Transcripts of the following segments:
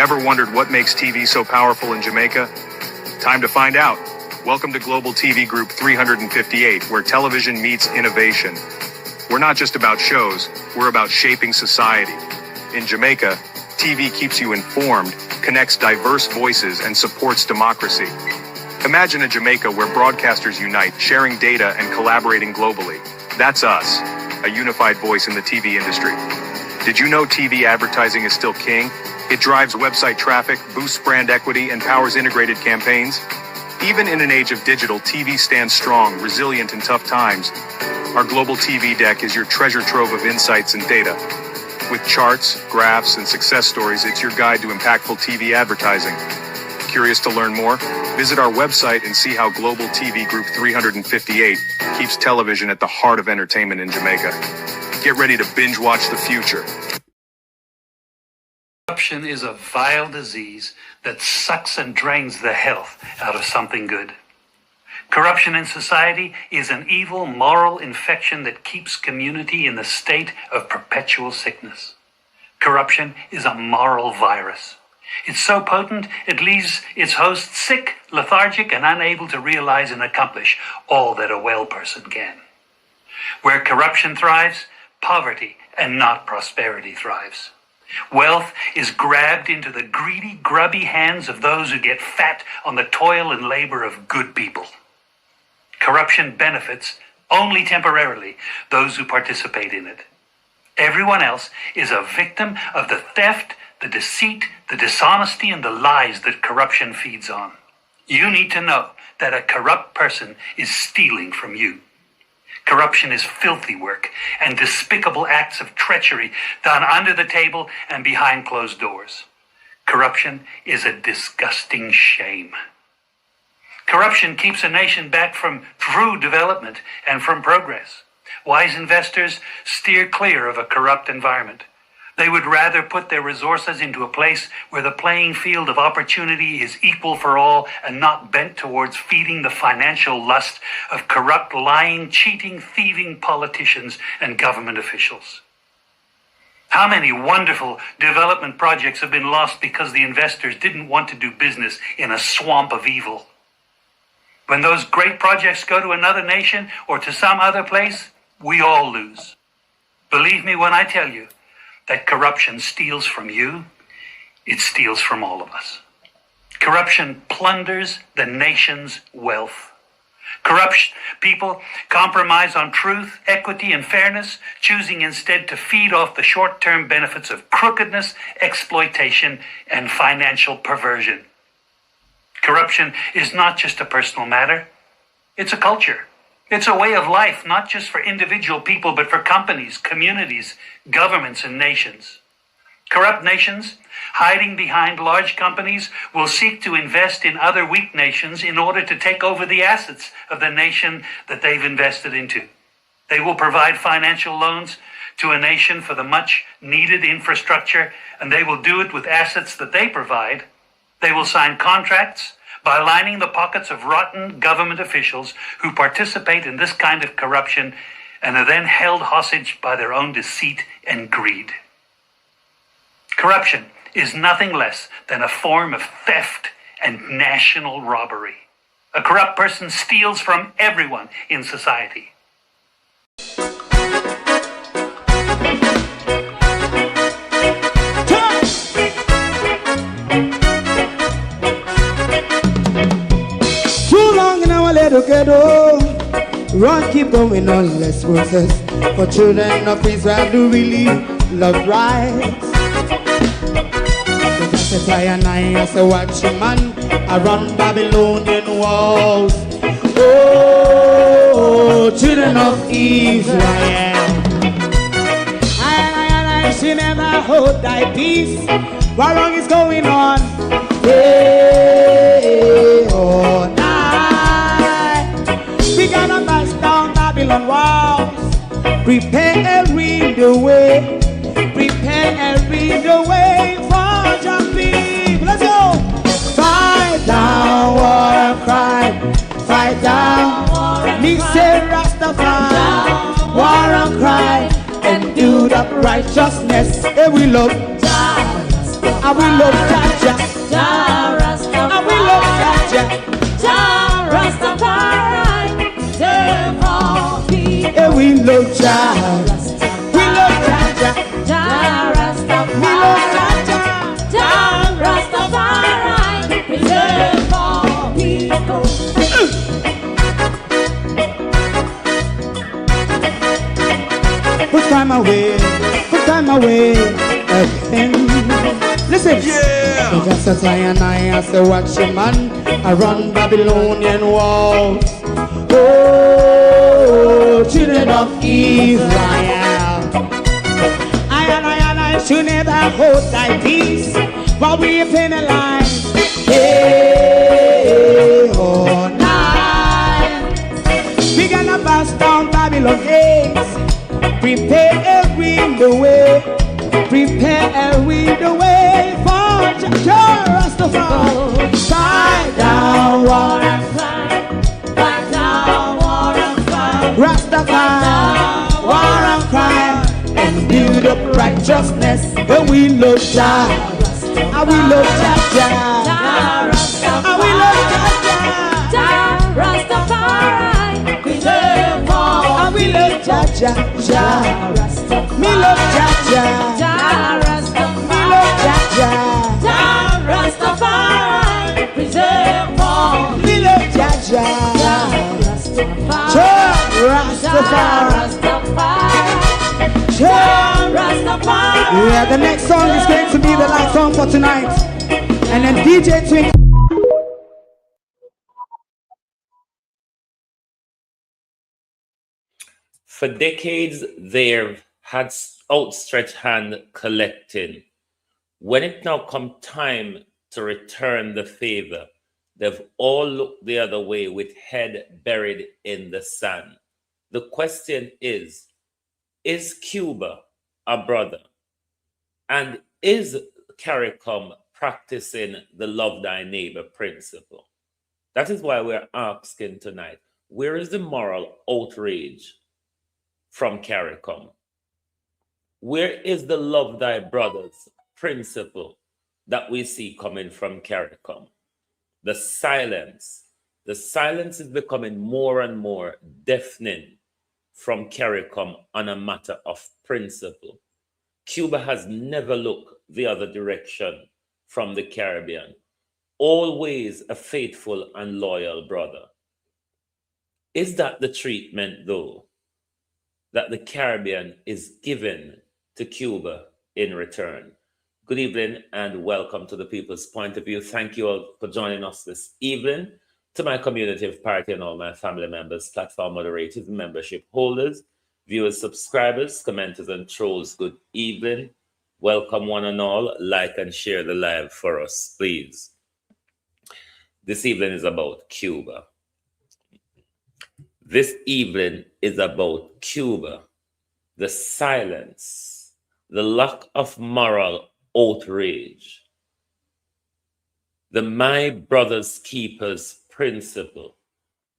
Ever wondered what makes TV so powerful in Jamaica? Time to find out. Welcome to Global TV Group 358, where television meets innovation. We're not just about shows, we're about shaping society. In Jamaica, TV keeps you informed, connects diverse voices, and supports democracy. Imagine a Jamaica where broadcasters unite, sharing data and collaborating globally. That's us, a unified voice in the TV industry. Did you know TV advertising is still king? It drives website traffic, boosts brand equity, and powers integrated campaigns. Even in an age of digital, TV stands strong, resilient in tough times. Our global TV deck is your treasure trove of insights and data. With charts, graphs, and success stories, it's your guide to impactful TV advertising. Curious to learn more? Visit our website and see how Global TV Group 358 keeps television at the heart of entertainment in Jamaica. Get ready to binge watch the future. Corruption is a vile disease that sucks and drains the health out of something good. Corruption in society is an evil moral infection that keeps community in the state of perpetual sickness. Corruption is a moral virus. It's so potent, it leaves its host sick, lethargic, and unable to realize and accomplish all that a well person can. Where corruption thrives, poverty and not prosperity thrives. Wealth is grabbed into the greedy, grubby hands of those who get fat on the toil and labor of good people. Corruption benefits only temporarily those who participate in it. Everyone else is a victim of the theft, the deceit, the dishonesty, and the lies that corruption feeds on. You need to know that a corrupt person is stealing from you. Corruption is filthy work and despicable acts of treachery done under the table and behind closed doors. Corruption is a disgusting shame. Corruption keeps a nation back from true development and from progress. Wise investors steer clear of a corrupt environment. They would rather put their resources into a place where the playing field of opportunity is equal for all and not bent towards feeding the financial lust of corrupt, lying, cheating, thieving politicians and government officials. How many wonderful development projects have been lost because the investors didn't want to do business in a swamp of evil? When those great projects go to another nation or to some other place, we all lose. Believe me when I tell you that corruption steals from you, it steals from all of us. Corruption plunders the nation's wealth. Corrupt people compromise on truth, equity, and fairness, choosing instead to feed off the short-term benefits of crookedness, exploitation, and financial perversion. Corruption is not just a personal matter, it's a culture. It's a way of life, not just for individual people, but for companies, communities, governments, and nations. Corrupt nations, hiding behind large companies, will seek to invest in other weak nations in order to take over the assets of the nation that they've invested into. They will provide financial loans to a nation for the much-needed infrastructure, and they will do it with assets that they provide. They will sign contracts by lining the pockets of rotten government officials who participate in this kind of corruption and are then held hostage by their own deceit and greed. Corruption is nothing less than a form of theft and national robbery. A corrupt person steals from everyone in society. Ghetto, run, keep going on, less process. For children of Israel do really love rights. So just a and I as a watchman around Babylonian walls. Oh, children of Israel, I should never hold thy peace. What wrong is going on? Hey, oh, we gonna bust down Babylon walls. Prepare and read the way. Prepare and read the way for your people. Let's go. Fight down, war and cry. Fight down, me say Rastafari. War and cry and do that righteousness. And we love I will love Jaja, Jah Rastafari. I will love Jaja, Jah Rastafari. Serve all people. Yeah, we love Jaja, we love Jaja, Jah Rastafari. We love Jaja, Jah Rastafari. Preserve all people. Put time away again. Listen, yeah. So just as I and I as a watchman, I run Babylonian walls. Oh, children of Israel, I should never hold thy peace while we penalize. Hey, oh, night. We gonna bust down Babylon gates. Prepare we the way, prepare we the way for Jah Rastafari. Fight down war and crime, fight down war and crime. Rastafari, war and crime, and build up righteousness. And we love Jah, and we love Jah, and we love Jah Rastafari. Preserve all, and we love Jah. Me love Jaja, Jah Rastafari. Me love Jaja, Jah Rastafari. Preserve all. Me love Jaja, Jah Rastafari. Jah Rastafari. Yeah, the next song is going to be the last song for tonight, and then DJ Twink. For decades, they've had outstretched hand collecting. When it now come time to return the favor, they've all looked the other way with head buried in the sand. The question is Cuba a brother? And is CARICOM practicing the love thy neighbor principle? That is why we're asking tonight, where is the moral outrage from CARICOM? Where is the love thy brothers principle that we see coming from CARICOM? The silence is becoming more and more deafening from CARICOM on a matter of principle. Cuba has never looked the other direction from the Caribbean, always a faithful and loyal brother. Is that the treatment, though, that the Caribbean is given to Cuba in return? Good evening and welcome to the People's Point of View. Thank you all for joining us this evening. To my community of party and all my family members, platform moderators, membership holders, viewers, subscribers, commenters, and trolls, good evening. Welcome one and all. Like and share the live for us, please. This evening is about Cuba. This evening is about Cuba. The silence, the lack of moral outrage, the my brother's keepers principle,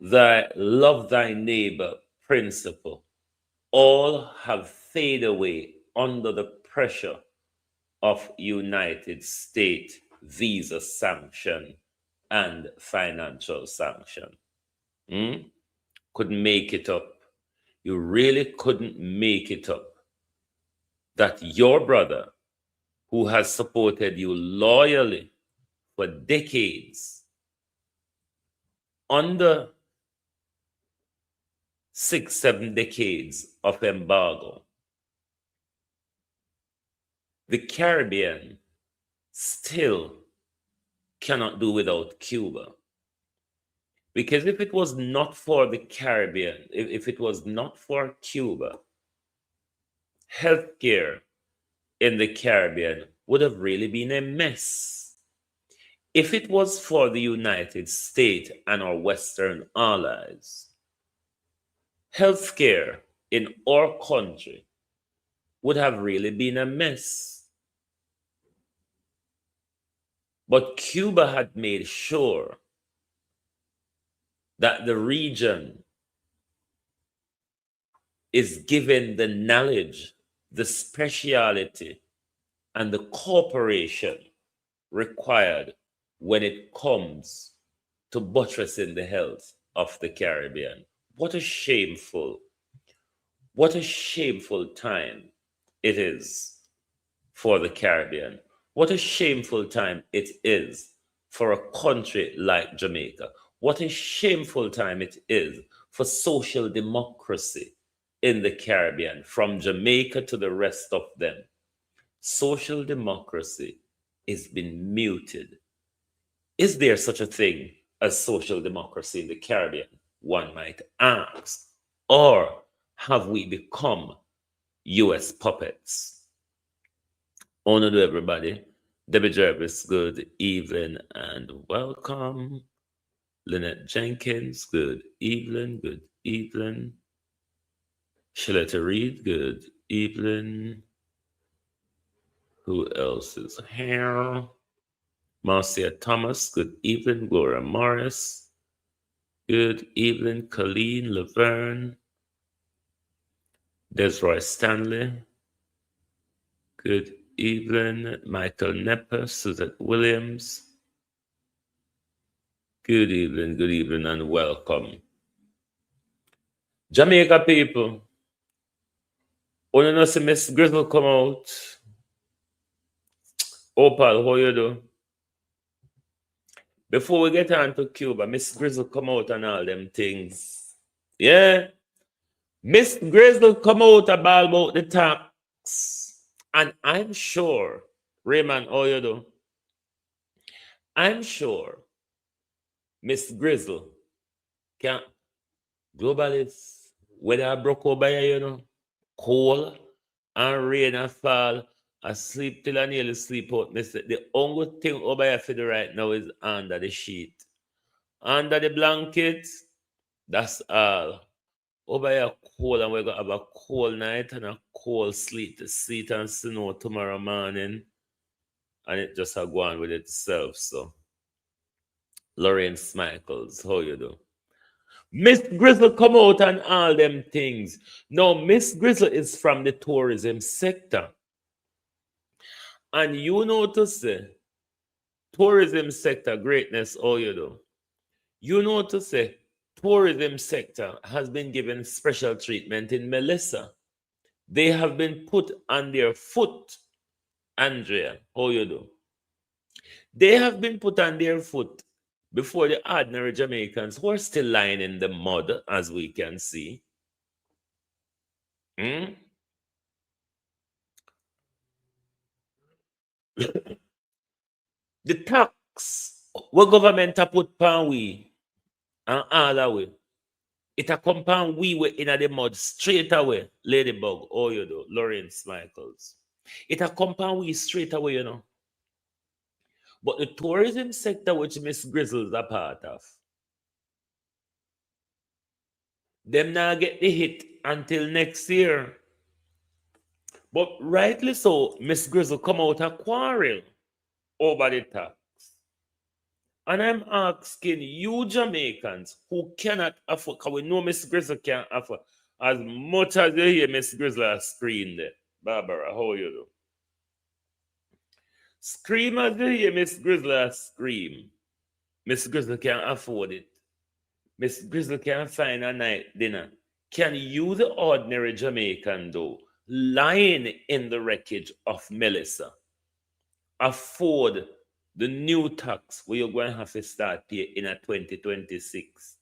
the love thy neighbor principle, all have faded away under the pressure of United States visa sanction and financial sanction. Couldn't make it up. You really couldn't make it up that your brother, who has supported you loyally for decades, under 6-7 decades of embargo, the Caribbean still cannot do without Cuba. Because if it was not for the Caribbean, if it was not for Cuba, healthcare in the Caribbean would have really been a mess. If it was for the United States and our Western allies, healthcare in our country would have really been a mess. But Cuba had made sure that the region is given the knowledge, the speciality, and the cooperation required when it comes to buttressing the health of the Caribbean. What a shameful time it is for the Caribbean. What a shameful time it is for a country like Jamaica. What a shameful time it is for social democracy in the Caribbean, from Jamaica to the rest of them. Social democracy is being muted. Is there such a thing as social democracy in the Caribbean? One might ask. Or have we become US puppets? Oh no, everybody. Debbie Jervis, good evening and welcome. Lynette Jenkins, good evening, good evening. Shaletta Reed, good evening. Who else is here? Marcia Thomas, good evening. Gloria Morris, good evening. Colleen Laverne, Desroy Stanley, good evening. Michael Nepper, Suzette Williams, good evening, and welcome. Jamaica people, when you know see Miss Grizzle come out, Opal, how you do? Before we get on to Cuba, Miss Grizzle come out and all them things. Yeah. Miss Grizzle come out about the tax. And I'm sure, Raymond, how you do? I'm sure Miss Grizzle can globalists, whether I broke over here, you know, cold and rain and fall. I sleep till I nearly sleep out. The only thing over here for the right now is under the sheet. Under the blanket, that's all. Over here cold, and we're going to have a cold night and a cold sleet and snow tomorrow morning. And it just go on with itself. So, Lorraine Michaels, how you do? Miss Grizzle come out and all them things. No, Miss Grizzle is from the tourism sector. And you know to say, tourism sector greatness, all you do. You know to say, tourism sector has been given special treatment in Melissa. They have been put on their foot, Andrea, how you do? They have been put on their foot before the ordinary Jamaicans who are still lying in the mud, as we can see. The tax what government a put pan we and all away. It a compound we were in the mud straight away, Ladybug, oh you do, Lawrence Michaels. It a compound we straight away, you know. But the tourism sector, which Miss Grizzle's a part of, them now get the hit until next year. But rightly so, Miss Grizzle come out a quarrel over the tax. And I'm asking you Jamaicans who cannot afford, because we know Miss Grizzle can't afford, as much as you hear Miss Grizzle scream there. Barbara, how you do? Scream as you hear Miss Grizzle scream. Miss Grizzle can't afford it. Miss Grizzle can't find a night dinner. Can you, the ordinary Jamaican, though, lying in the wreckage of Melissa, afford the new tax where you're going to have to start pay in a 2026?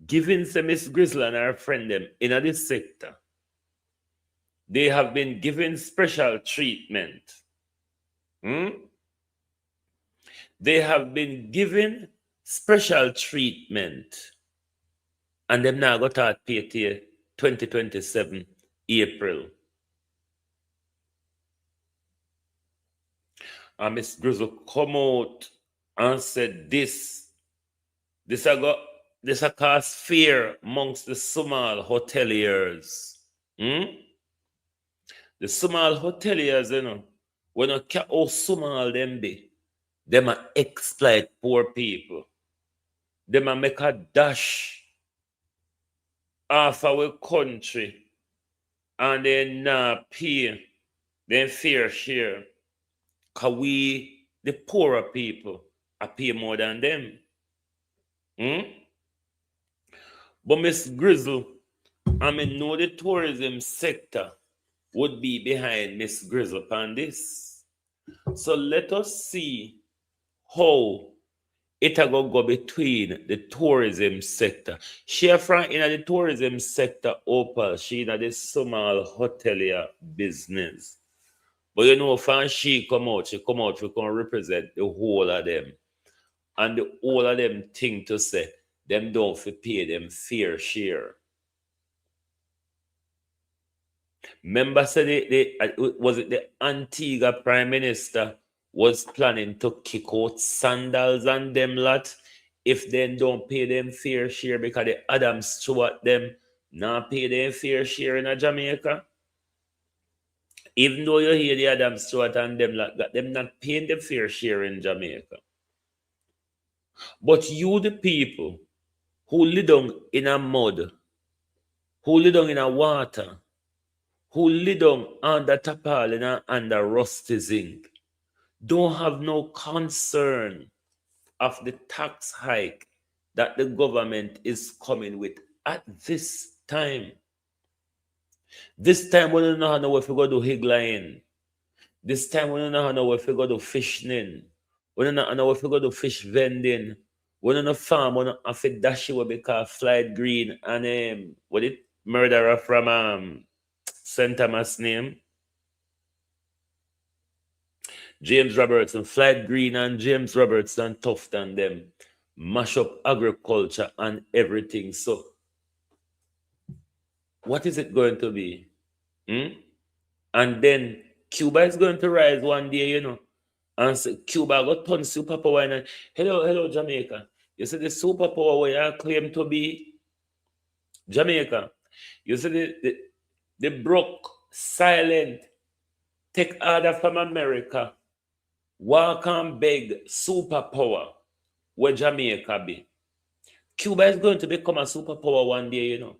Giving some Miss Grizzle and her friend them in this sector, they have been given special treatment. They have been given special treatment. And them now got to pay till 2027 April. And Miss Grizzle come out and said this a cause fear amongst the small hoteliers. The small hoteliers, you know, when you care how small them be, them a exploit poor people. Them a make a dash off our country and then pay them fair share. Cause we the poorer people I pay more than them. Hmm? But Miss Grizzle, I mean, know the tourism sector would be behind Miss Grizzle on this. So let us see how it a go between the tourism sector. She from in the tourism sector, Opal, she in the small hotelier business. But you know, when she come out, she can represent the whole of them. And the whole of them think to say, them don't fi pay them fair share. Remember, said was it the Antigua Prime Minister was planning to kick out Sandals and them lot if they don't pay them fair share because the Adam Stewart them not pay them fair share in Jamaica. Even though you hear the Adam Stewart and them lot got them not paying the fair share in Jamaica. But you the people who live down in a mud, who live down in a water, who live down under tarpaulin and under rusty zinc, don't have no concern of the tax hike that the government is coming with at this time. This time we don't know if we go to higgling. This time we don't know if we go to fishing. We don't know if we go to fish vending. We don't know farm. We don't have to dash it because Flight Green and what it murderer from St. Thomas name. James Robertson, Flight Green and James Robertson Tufton them mash up agriculture and everything. So what is it going to be? And then Cuba is going to rise one day, you know. And so Cuba got ton superpower. And hello, Jamaica. You see the superpower where you claim to be Jamaica. You see the broke, silent, take order from America. Walk and beg superpower where Jamaica be. Cuba is going to become a superpower one day, you know.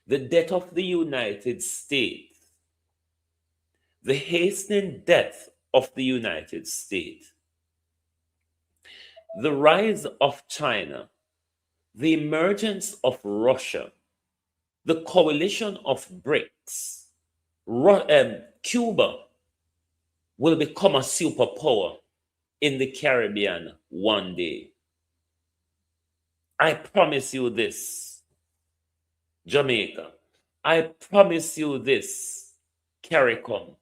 The death of the United States, the hastening death of the United States, the rise of China, the emergence of Russia, the coalition of BRICS, Cuba will become a superpower in the Caribbean one day. I promise you this, Jamaica. I promise you this, CARICOM.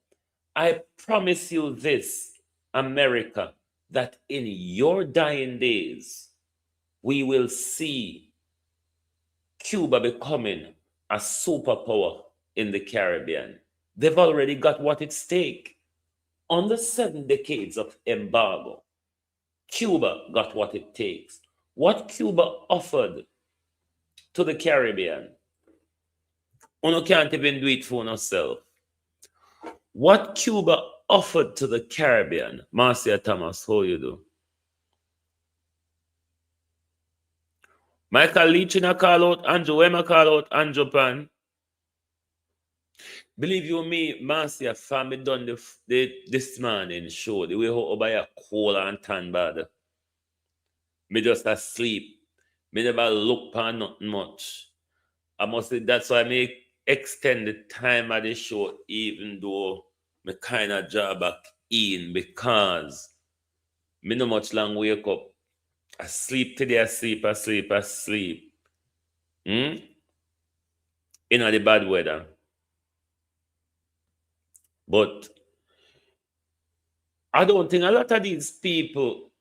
I promise you this, America, that in your dying days, we will see Cuba becoming a superpower in the Caribbean. They've already got what at stake. On the 7 decades of embargo, Cuba got what it takes. What Cuba offered to the Caribbean, you can't even do it for yourself. What Cuba offered to the Caribbean, Marcia Thomas, how you do? Michael Leach in a call out, Andrew Emma call out, Andrew Pan. Believe you me, Marcia, family done this morning show, the way how by a cold and tan bad. Me just asleep. Me never look for nothing much. I must say that's why I extend the time of the show, even though me kind of job back in, because me no much long wake up. I sleep today, I sleep. In the bad weather. But I don't think a lot of these people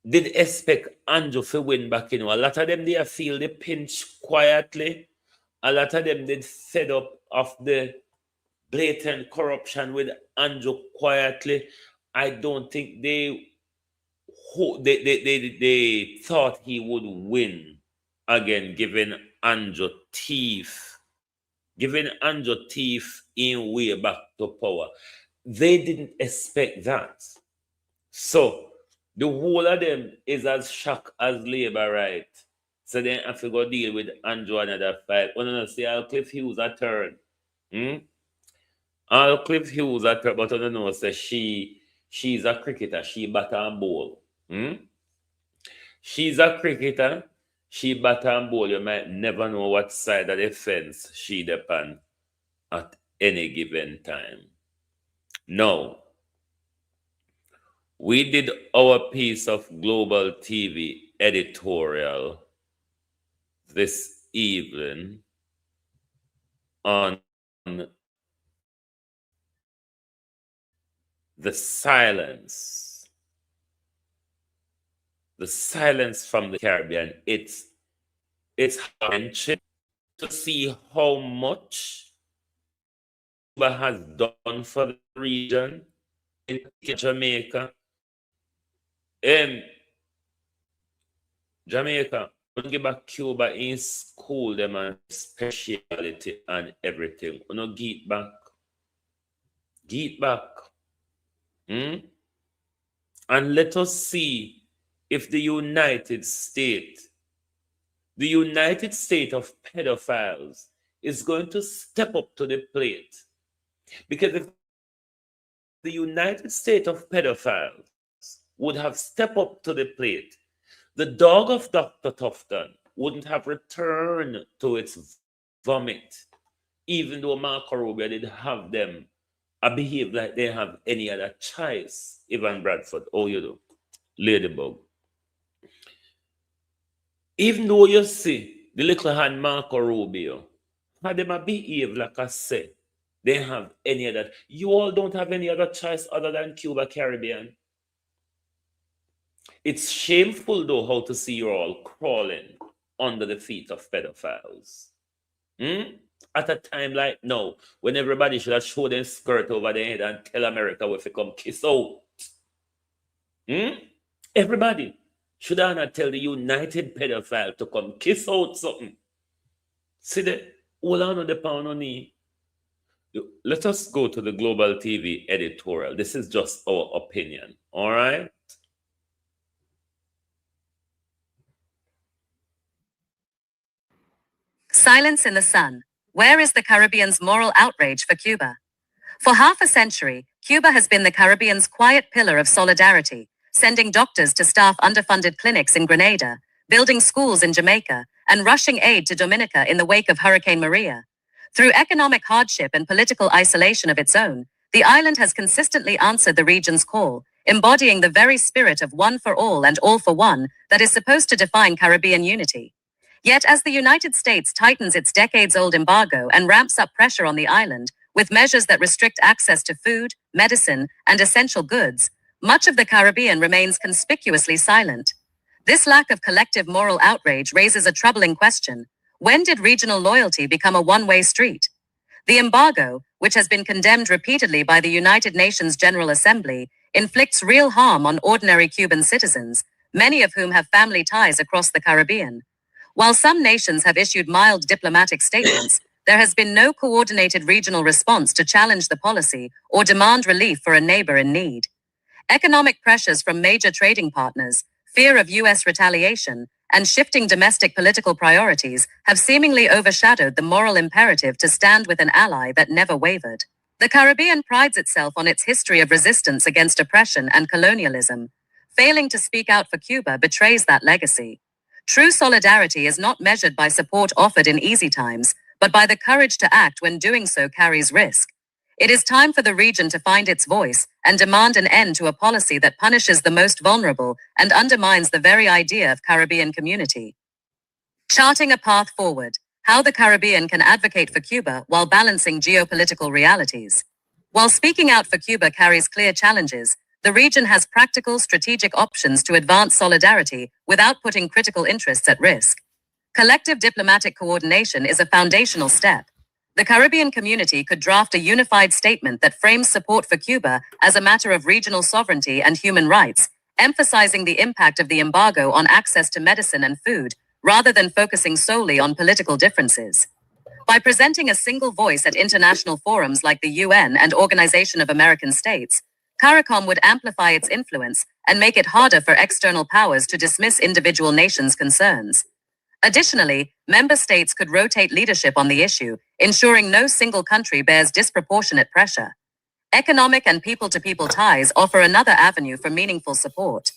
did expect Andrew to win back. A lot of them, they feel the pinch quietly. A lot of them did fed up of the blatant corruption with Andrew quietly. I don't think they thought he would win again, giving Andrew teeth in way back to power. They didn't expect that. So the whole of them is as shocked as Labour, right? So then I have to go deal with Andrew another fight. When I say Cliff Hughes a turn. Cliff Hughes a turn, but I don't know, so she She's a cricketer. She bat and bowl. She's a cricketer. She bat and bowl. You might never know what side of the fence she depend at any given time. No. We did our piece of global TV editorial this evening on the silence from the Caribbean. It's heart-wrenching to see how much Cuba has done for the region in Jamaica. Jamaica, don't give back Cuba in school, them and speciality and everything. You know, get back. And let us see if the United States of pedophiles is going to step up to the plate. Because if the United States of pedophiles would have stepped up to the plate, the dog of Dr. Tufton wouldn't have returned to its vomit, even though Marco Rubio did have them behave like they have any other choice. Ivan Bradford, oh, you do. Ladybug. Even though you see the little hand Marco Rubio, how they might behave like I said, they have any other. You all don't have any other choice other than Cuba Caribbean. It's shameful, though, how to see you all crawling under the feet of pedophiles. At a time like now, when everybody should have shown their skirt over their head and tell America if they come kiss out. Everybody should have not tell the United Pedophile to come kiss out something. See the hold on the pound on knee. Let us go to the Global TV editorial. This is just our opinion. All right. Silence in the sun. Where is the Caribbean's moral outrage for Cuba? For half a century, Cuba has been the Caribbean's quiet pillar of solidarity, sending doctors to staff underfunded clinics in Grenada, building schools in Jamaica, and rushing aid to Dominica in the wake of Hurricane Maria. Through economic hardship and political isolation of its own, the island has consistently answered the region's call, embodying the very spirit of one for all and all for one that is supposed to define Caribbean unity. Yet as the United States tightens its decades-old embargo and ramps up pressure on the island with measures that restrict access to food, medicine, and essential goods, much of the Caribbean remains conspicuously silent. This lack of collective moral outrage raises a troubling question. When did regional loyalty become a one-way street? The embargo, which has been condemned repeatedly by the United Nations General Assembly, inflicts real harm on ordinary Cuban citizens, many of whom have family ties across the Caribbean. While some nations have issued mild diplomatic statements, there has been no coordinated regional response to challenge the policy or demand relief for a neighbor in need. Economic pressures from major trading partners, fear of U.S. retaliation, and shifting domestic political priorities have seemingly overshadowed the moral imperative to stand with an ally that never wavered. The Caribbean prides itself on its history of resistance against oppression and colonialism. Failing to speak out for Cuba betrays that legacy. True solidarity is not measured by support offered in easy times, but by the courage to act when doing so carries risk. It is time for the region to find its voice and demand an end to a policy that punishes the most vulnerable and undermines the very idea of Caribbean community. Charting a path forward, how the Caribbean can advocate for Cuba while balancing geopolitical realities. While speaking out for Cuba carries clear challenges, the region has practical, strategic options to advance solidarity without putting critical interests at risk. Collective diplomatic coordination is a foundational step. The Caribbean community could draft a unified statement that frames support for Cuba as a matter of regional sovereignty and human rights, emphasizing the impact of the embargo on access to medicine and food, rather than focusing solely on political differences. By presenting a single voice at international forums like the UN and Organization of American States, CARICOM would amplify its influence and make it harder for external powers to dismiss individual nations' concerns. Additionally, member states could rotate leadership on the issue, ensuring no single country bears disproportionate pressure. Economic and people-to-people ties offer another avenue for meaningful support.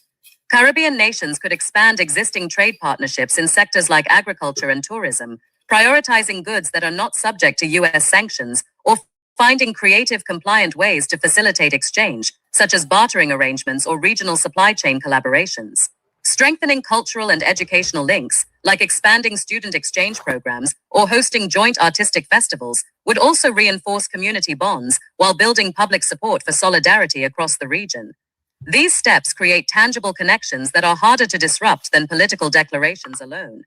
Caribbean nations could expand existing trade partnerships in sectors like agriculture and tourism, prioritizing goods that are not subject to U.S. sanctions, or finding creative, compliant ways to facilitate exchange, such as bartering arrangements or regional supply chain collaborations. Strengthening cultural and educational links, like expanding student exchange programs or hosting joint artistic festivals, would also reinforce community bonds while building public support for solidarity across the region. These steps create tangible connections that are harder to disrupt than political declarations alone.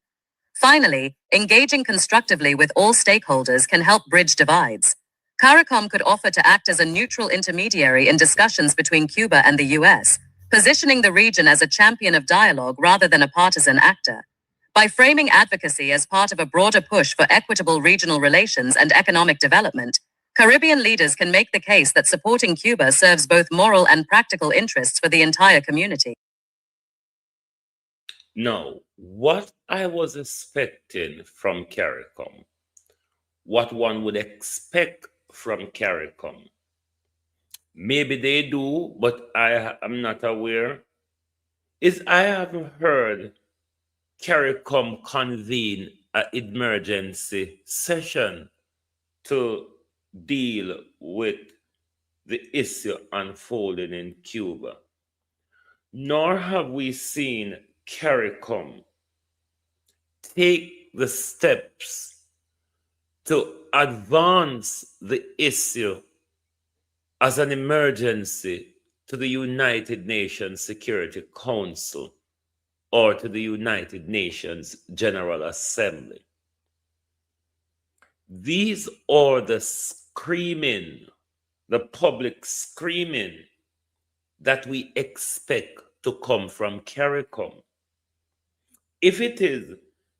Finally, engaging constructively with all stakeholders can help bridge divides. CARICOM could offer to act as a neutral intermediary in discussions between Cuba and the US, positioning the region as a champion of dialogue rather than a partisan actor. By framing advocacy as part of a broader push for equitable regional relations and economic development, Caribbean leaders can make the case that supporting Cuba serves both moral and practical interests for the entire community. Now, what I was expecting from CARICOM, what one would expect from CARICOM, maybe they do, but I am not aware, is I haven't heard CARICOM convene an emergency session to deal with the issue unfolding in Cuba. Nor have we seen CARICOM take the steps to advance the issue as an emergency to the United Nations Security Council or to the United Nations General Assembly. These are the screaming, the public screaming that we expect to come from CARICOM. If it is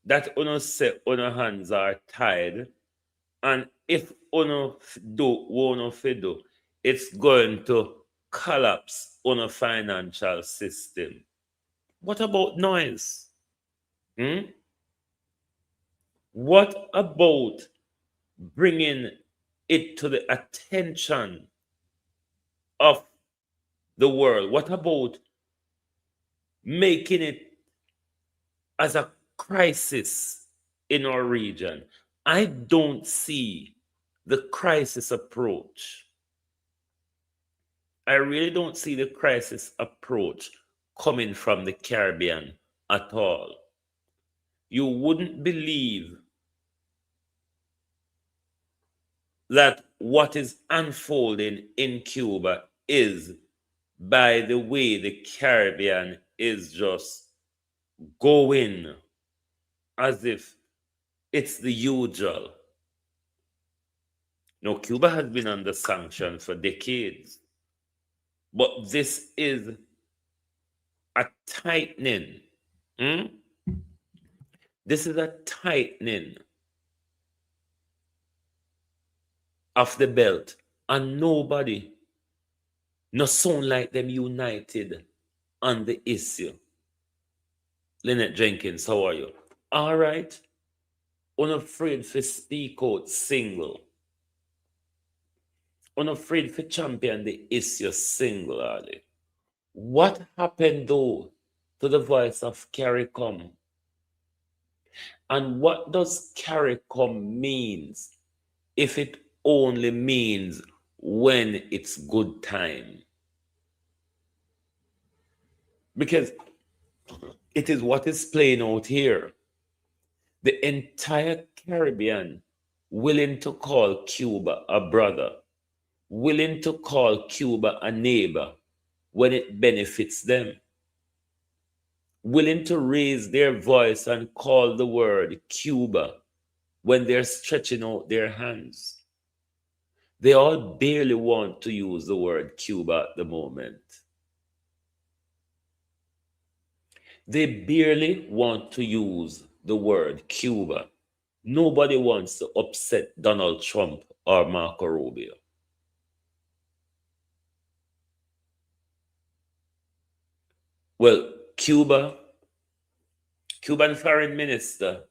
that uno say uno hands are tied, and if uno do uno fido, it's going to collapse on a financial system. What about noise? What about bringing it to the attention of the world? What about making it as a crisis in our region? I don't see the crisis approach. I really don't see the crisis approach coming from the Caribbean at all. You wouldn't believe that what is unfolding in Cuba is by the way the Caribbean is just going as if it's the usual. Now, Cuba has been under sanction for decades, but this is a tightening. This is a tightening of the belt, and nobody no sound like them united on the issue. Lynette Jenkins, how are you? All right. Unafraid for speak out single. Unafraid for champion the issue singularly. What happened though to the voice of CARICOM? And what does CARICOM means if it only means when it's good time? Because it is what is playing out here. The entire Caribbean willing to call Cuba a brother, willing to call Cuba a neighbor when it benefits them, willing to raise their voice and call the word Cuba when they're stretching out their hands. They all barely want to use the word Cuba at the moment. They barely want to use the word Cuba. Nobody wants to upset Donald Trump or Marco Rubio. Well, Cuban foreign minister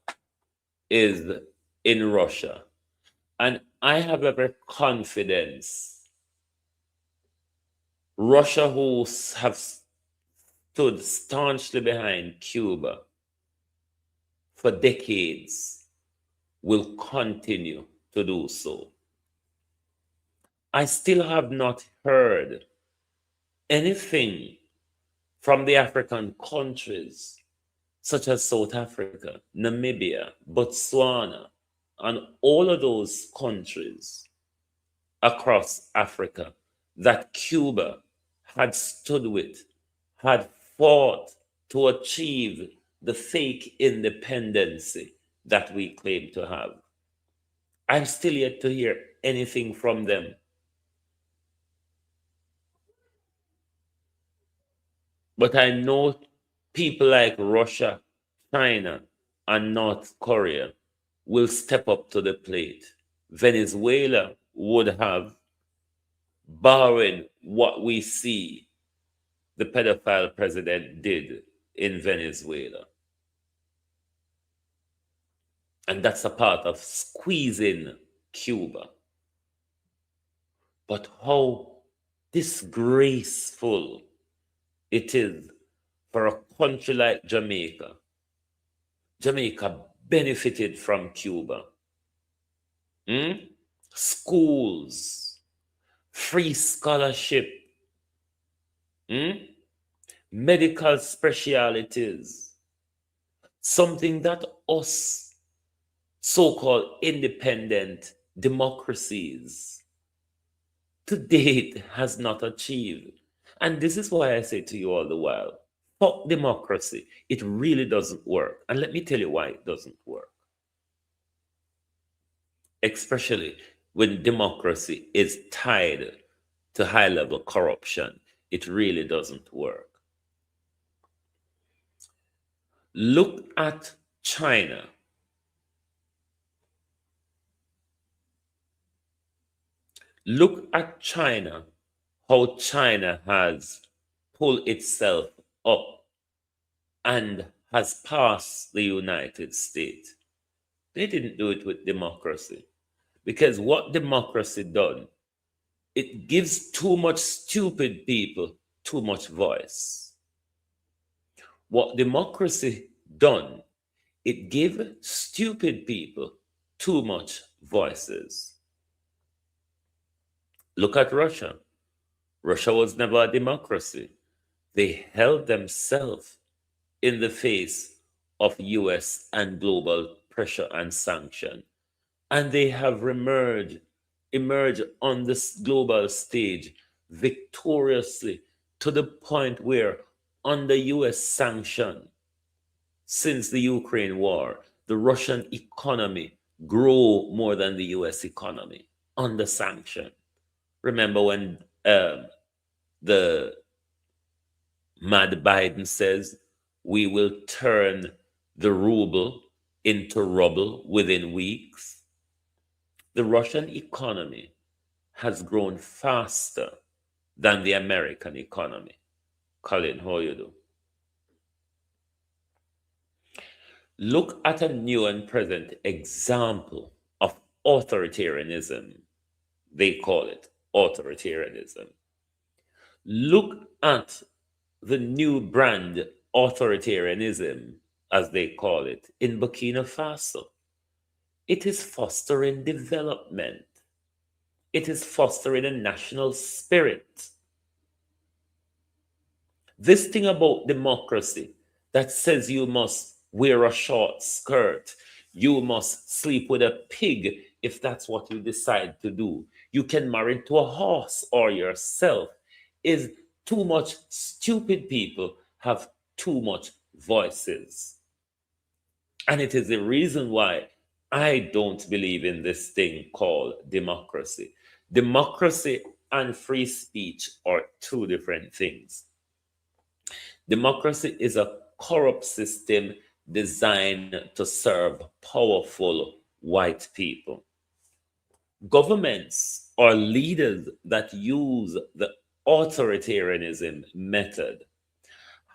is in Russia. And I have every confidence Russia, who have stood staunchly behind Cuba for decades, will continue to do so. I still have not heard anything from the African countries such as South Africa, Namibia, Botswana, and all of those countries across Africa that Cuba had stood with, had fought to achieve the fake independency that we claim to have. I'm still yet to hear anything from them. But I know people like Russia, China, and North Korea will step up to the plate. Venezuela would have, borrowing what we see the pedophile president did in Venezuela. And that's a part of squeezing Cuba. But how disgraceful it is for a country like Jamaica. Jamaica benefited from Cuba. Schools, free scholarship, medical specialities, something that us so-called independent democracies to date has not achieved. And this is why I say to you all the while, fuck democracy. It really doesn't work. And let me tell you why it doesn't work. Especially when democracy is tied to high-level corruption. It really doesn't work. Look at China. Look at China, how China has pulled itself up and has passed the United States. They didn't do it with democracy. Because what democracy done, it gives too much stupid people too much voice. What democracy done, it gave stupid people too much voices. Look at Russia. Russia was never a democracy. They held themselves in the face of US and global pressure and sanction. And they have emerged on this global stage victoriously to the point where under US sanction, since the Ukraine war, the Russian economy grew more than the US economy under sanction. Remember when the mad Biden says we will turn the ruble into rubble within weeks? The Russian economy has grown faster than the American economy. Colin, how you do? Look at a new and present example of authoritarianism. They call it authoritarianism. Look at the new brand authoritarianism, as they call it, in Burkina Faso. It is fostering development. It is fostering a national spirit. This thing about democracy that says you must wear a short skirt, you must sleep with a pig if that's what you decide to do, you can marry to a horse or yourself, is too much stupid people have too much voices. And it is the reason why I don't believe in this thing called democracy. Democracy and free speech are two different things. Democracy is a corrupt system designed to serve powerful white people. Governments or leaders that use the authoritarianism method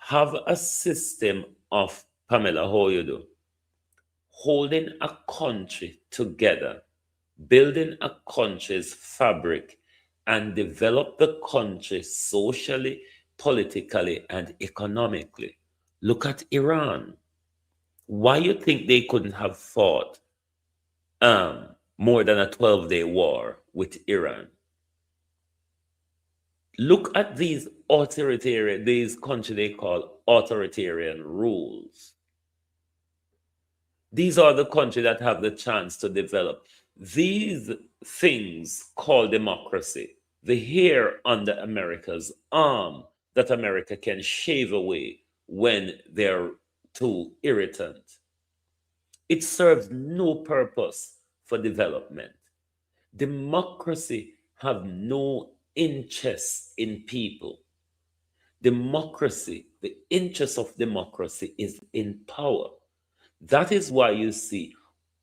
have a system of, Pamela, how you do? Holding a country together, building a country's fabric and develop the country socially, politically, and economically. Look at Iran. Why you think they couldn't have fought more than a 12-day war with Iran? Look at these countries they call authoritarian rules. These are the countries that have the chance to develop. These things called democracy, the hair under America's arm that America can shave away when they're too irritant. It serves no purpose for development. Democracy have no interest in people. Democracy, the interest of democracy is in power. That is why you see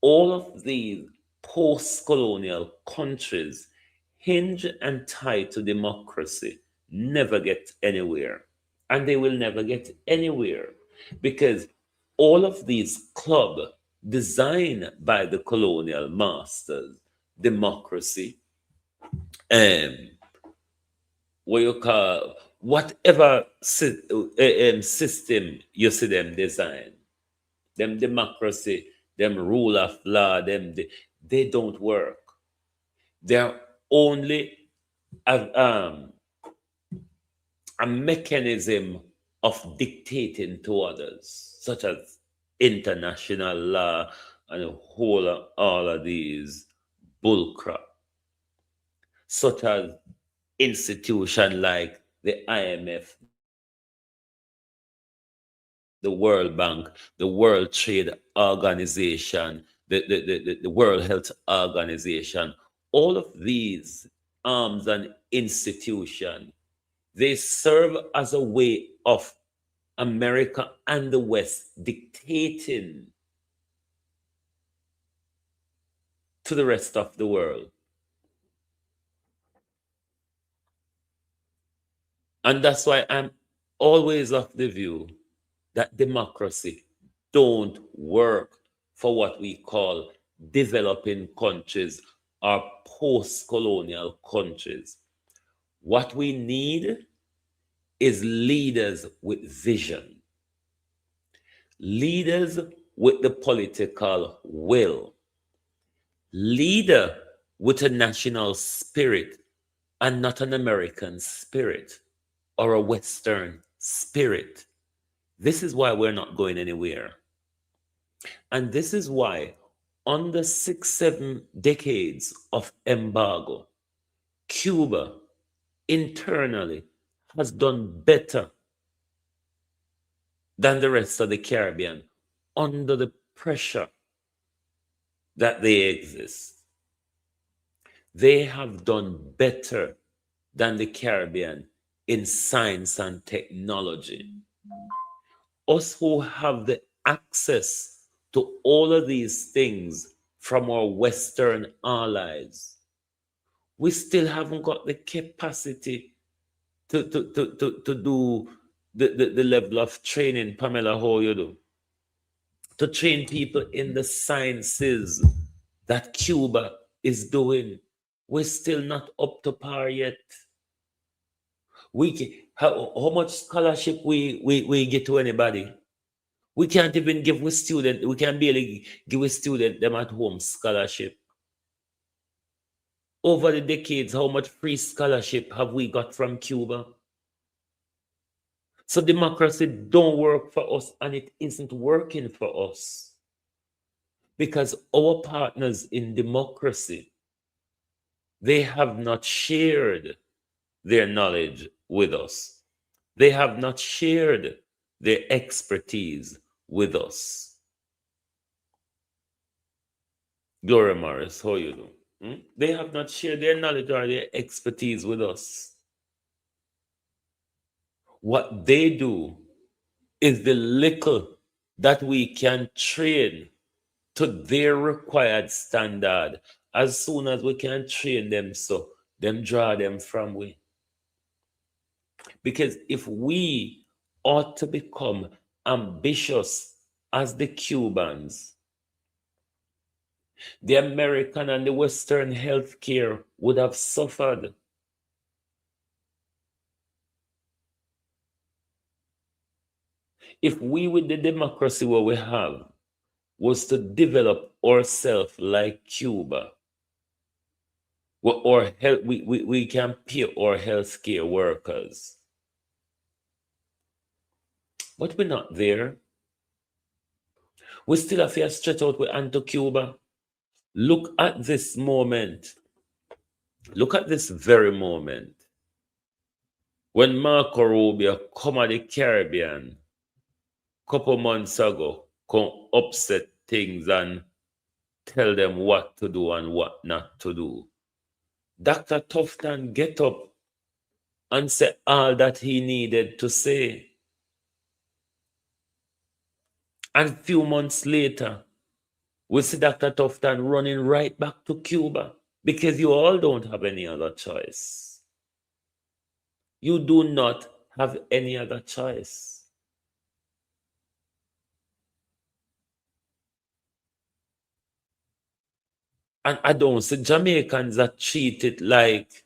all of these post-colonial countries hinge and tie to democracy, never get anywhere. And they will never get anywhere because all of these clubs designed by the colonial masters, democracy, what you call whatever system you see them design, them democracy, them rule of law, they don't work. They're only a mechanism of dictating to others, such as international law and all of these bullcrap, such as institution like the IMF, the World Bank, the World Trade Organization, the World Health Organization. All of these arms and institutions, they serve as a way of America and the West dictating to the rest of the world. And that's why I'm always of the view that democracy don't work for what we call developing countries or post-colonial countries. What we need is leaders with vision, leaders with the political will, leader with a national spirit and not an American spirit or a Western spirit. This is why we're not going anywhere. And this is why, under 6-7 decades of embargo, Cuba internally has done better than the rest of the Caribbean under the pressure that they exist. They have done better than the Caribbean in science and technology. Us who have the access to all of these things from our Western allies, we still haven't got the capacity to do the level of training, Pamela, how you do, to train people in the sciences that Cuba is doing. We're still not up to par yet. How much scholarship we get to anybody? We can't even give a student, we can barely give a student them at home scholarship. Over the decades, how much free scholarship have we got from Cuba? So democracy don't work for us, and it isn't working for us because our partners in democracy, they have not shared their knowledge with us. They have not shared their expertise with us. Gloria Morris, how you do? They have not shared their knowledge or their expertise with us. What they do is the little that we can train to their required standard. As soon as we can train them, so them draw them from we. Because if we ought to become ambitious as the Cubans, the American and the Western healthcare would have suffered. If we, with the democracy what we have, was to develop ourselves like Cuba, or help, we can pay our healthcare workers. But we're not there. We still have to stretch out with hand to Cuba. Look at this moment. Look at this very moment. When Marco Rubio come to the Caribbean a couple months ago, come upset things and tell them what to do and what not to do. Dr. Tufton get up and say all that he needed to say. And a few months later, we see Dr. Tufton running right back to Cuba because you all don't have any other choice. You do not have any other choice. And I don't see Jamaicans are treated like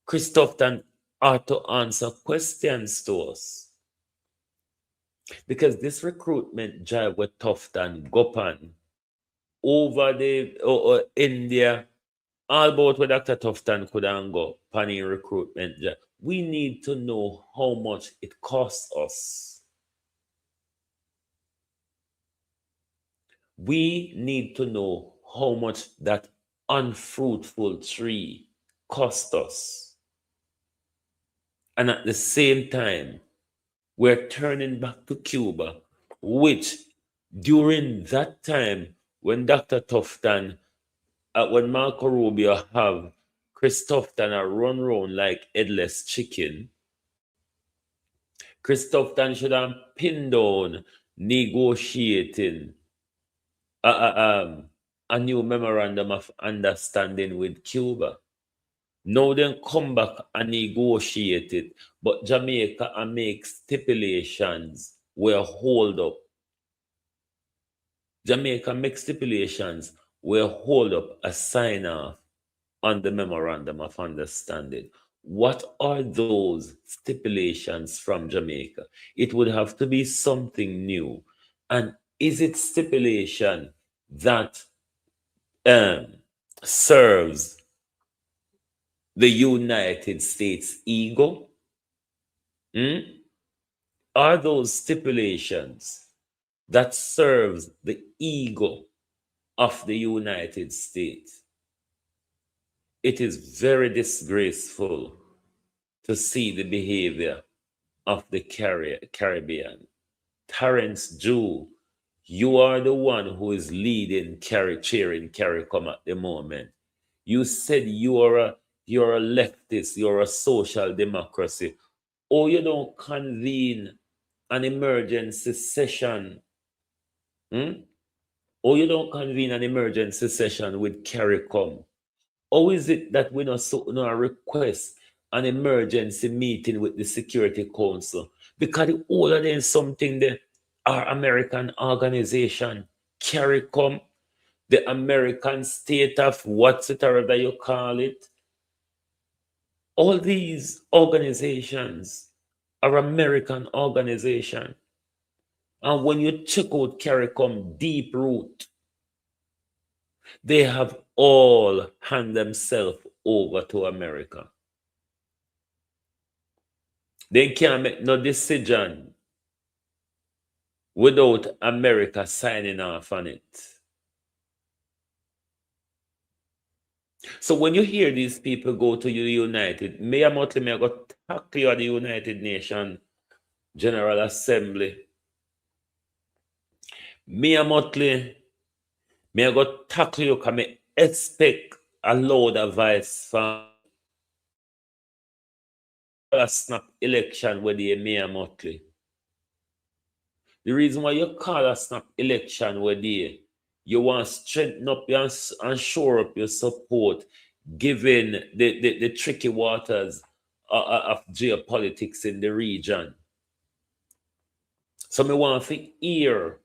Christopher ought to answer questions to us. Because this recruitment drive with Tufton Gopan over the India, all about where Dr. Tufton could go panning recruitment drive. We need to know how much it costs us. We need to know how much that unfruitful tree cost us. And at the same time, we're turning back to Cuba, which during that time, when Dr. Tufton, when Marco Rubio have Chris Tufton run around like headless chicken, Chris Tufton should have pinned down negotiating a new memorandum of understanding with Cuba. Now then come back and negotiate it, but Jamaica and make stipulations where hold up. Jamaica make stipulations where hold up a sign off on the memorandum of understanding. What are those stipulations from Jamaica? It would have to be something new. And is it stipulation that serves the United States ego? Are those stipulations that serves the ego of the United States? It is very disgraceful to see the behavior of the Caribbean. Terrence Jew, you are the one who is leading cheering CARICOM at the moment. You said you're a leftist, you're a social democracy. Oh, you don't convene an emergency session. Oh, you don't convene an emergency session with CARICOM. How is it that we not request an emergency meeting with the Security Council? Because the older than something there, our American organization, CARICOM, the American state of whatsoever you call it. All these organizations are American organizations. And when you check out CARICOM deep root, they have all hand themselves over to America. They can't make no decision without America signing off on it. So when you hear these people go to the United, me go tackle you at the United Nations General Assembly. Me go tackle you because me expect a load of voice from a snap election where they me Motley. The reason why you call a snap election where they you want to strengthen up and shore up your support, given the tricky waters of geopolitics in the region. So me want to hear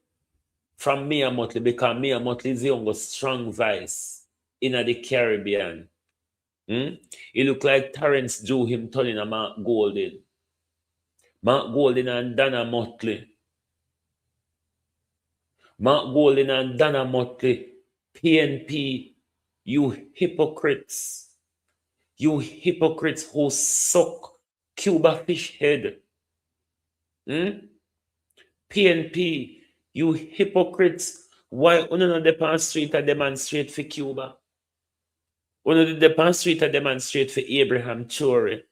from Mia Motley, because Mia Motley is the young strong voice in the Caribbean. He look like Terrence Jew, him turning a Mark Golden. Mark Golding and Dana Motley. Mark Golding and Dana Motley. PNP, you hypocrites. You hypocrites who suck Cuba fish head. PNP, you hypocrites. Why on the street to demonstrate for Cuba? On the street to demonstrate for Abraham Chore.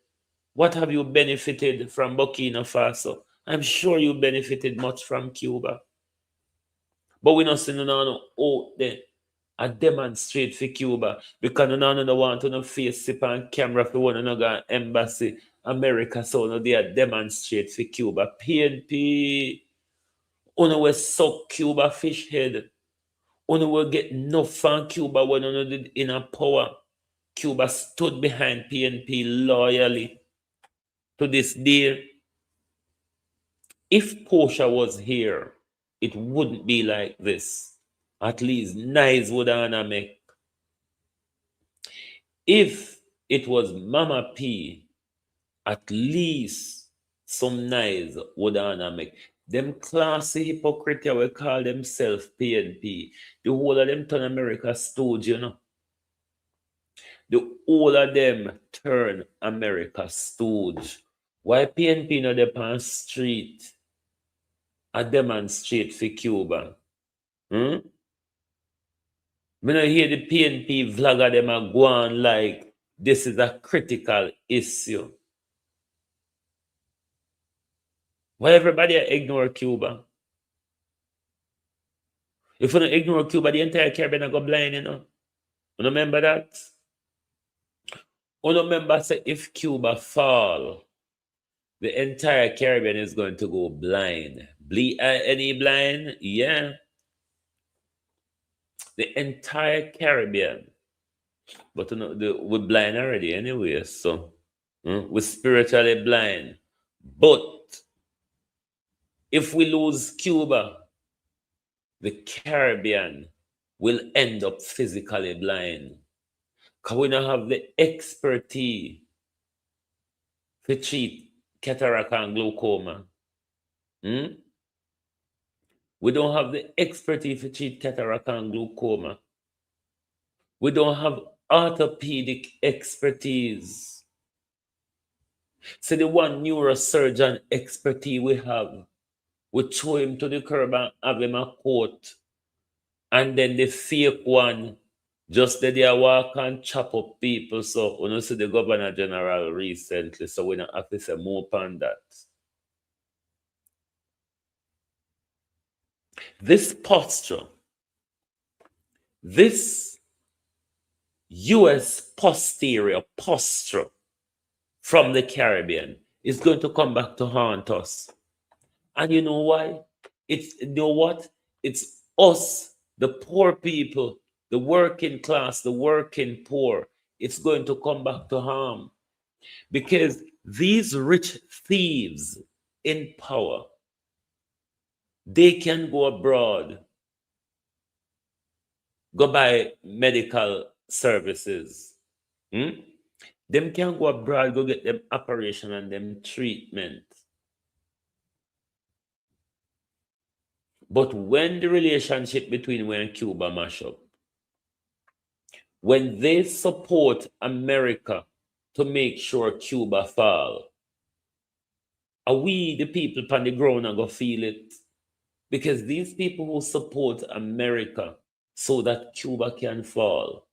What have you benefited from Burkina Faso? I'm sure you benefited much from Cuba. But we not see no out there and demonstrate for Cuba because no want to no face sip on camera for one another embassy America, so no they demonstrate for Cuba. PNP, uno will suck Cuba fish head. Uno will get enough from Cuba when uno did in a power. Cuba stood behind PNP loyally to this day. If Portia was here, it wouldn't be like this. At least nice would Anna make. If it was Mama P, at least some nice would Anna make. Them classy hypocrite will call themselves PNP. The whole of them turn America stooge, you know. The whole of them turn America stooge. Why PNP not up on street a demonstrate for Cuba? Me no hear the PNP vlogger them a go on like this is a critical issue. Why everybody ignore Cuba? If you don't ignore Cuba, the entire Caribbean go blind, you know. You remember that? You remember say if Cuba fall, the entire Caribbean is going to go blind. Any blind? Yeah. The entire Caribbean. But you know, we're blind already anyway, so we're spiritually blind. But if we lose Cuba, the Caribbean will end up physically blind. Because we don't have the expertise to treat cataract and glaucoma. We don't have the expertise to treat cataract and glaucoma. We don't have orthopedic expertise. So the one neurosurgeon expertise we have, we throw him to the curb and have him a court. And then the fake one, just that they walk and chop up people. So we don't see the Governor General recently, so we don't have to say more upon that. This posture, this US posterior posture from the Caribbean is going to come back to haunt us. And you know why? You know what? It's us, the poor people, the working class, the working poor. It's going to come back to harm. Because these rich thieves in power, they can go abroad, go buy medical services. Them can go abroad, go get them operation and them treatment. But when the relationship between we and Cuba mash up, when they support America to make sure Cuba fall, are we the people on the ground and go feel it? Because these people who support America so that Cuba can fall,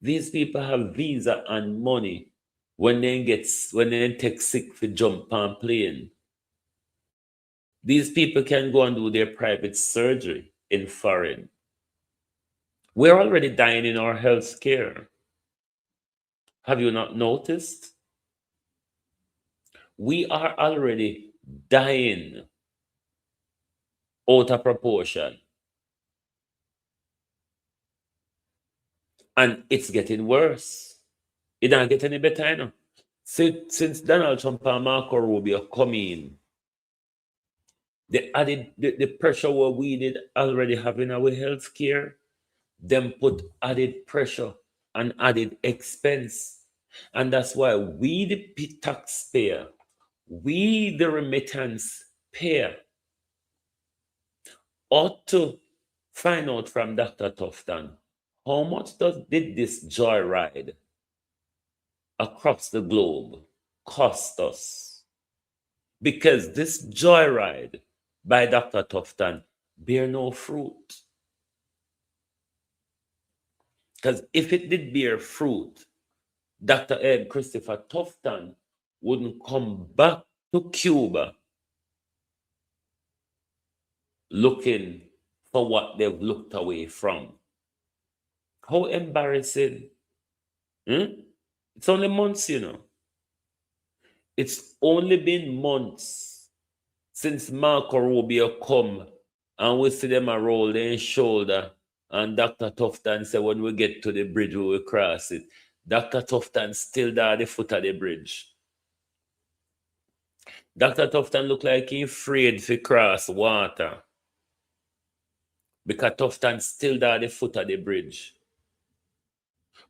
these people have visa and money when they take sick for jump on plane. These people can go and do their private surgery in foreign. We're already dying in our health care. Have you not noticed? We are already dying out of proportion. And it's getting worse. It don't get any better, you know. Since Donald Trump and Marco Rubio come in, they added the pressure what we did already have in our health care, them put added pressure and added expense. And that's why we, the taxpayer, we, the remittance payer, ought to find out from Dr. Tufton how much did this joyride across the globe cost us? Because this joyride by Dr. Tufton bear no fruit. Because if it did bear fruit, Dr. Ed Christopher Tufton wouldn't come back to Cuba looking for what they've looked away from. How embarrassing. It's only months, you know. It's only been months since Marco Rubio come and we see them a roll their shoulder and Dr. Tufton said when we get to the bridge we will cross it. Dr. Tufton still there at the foot of the bridge. Dr. Tufton look like he afraid to cross water. Because Tufton still there at the foot of the bridge.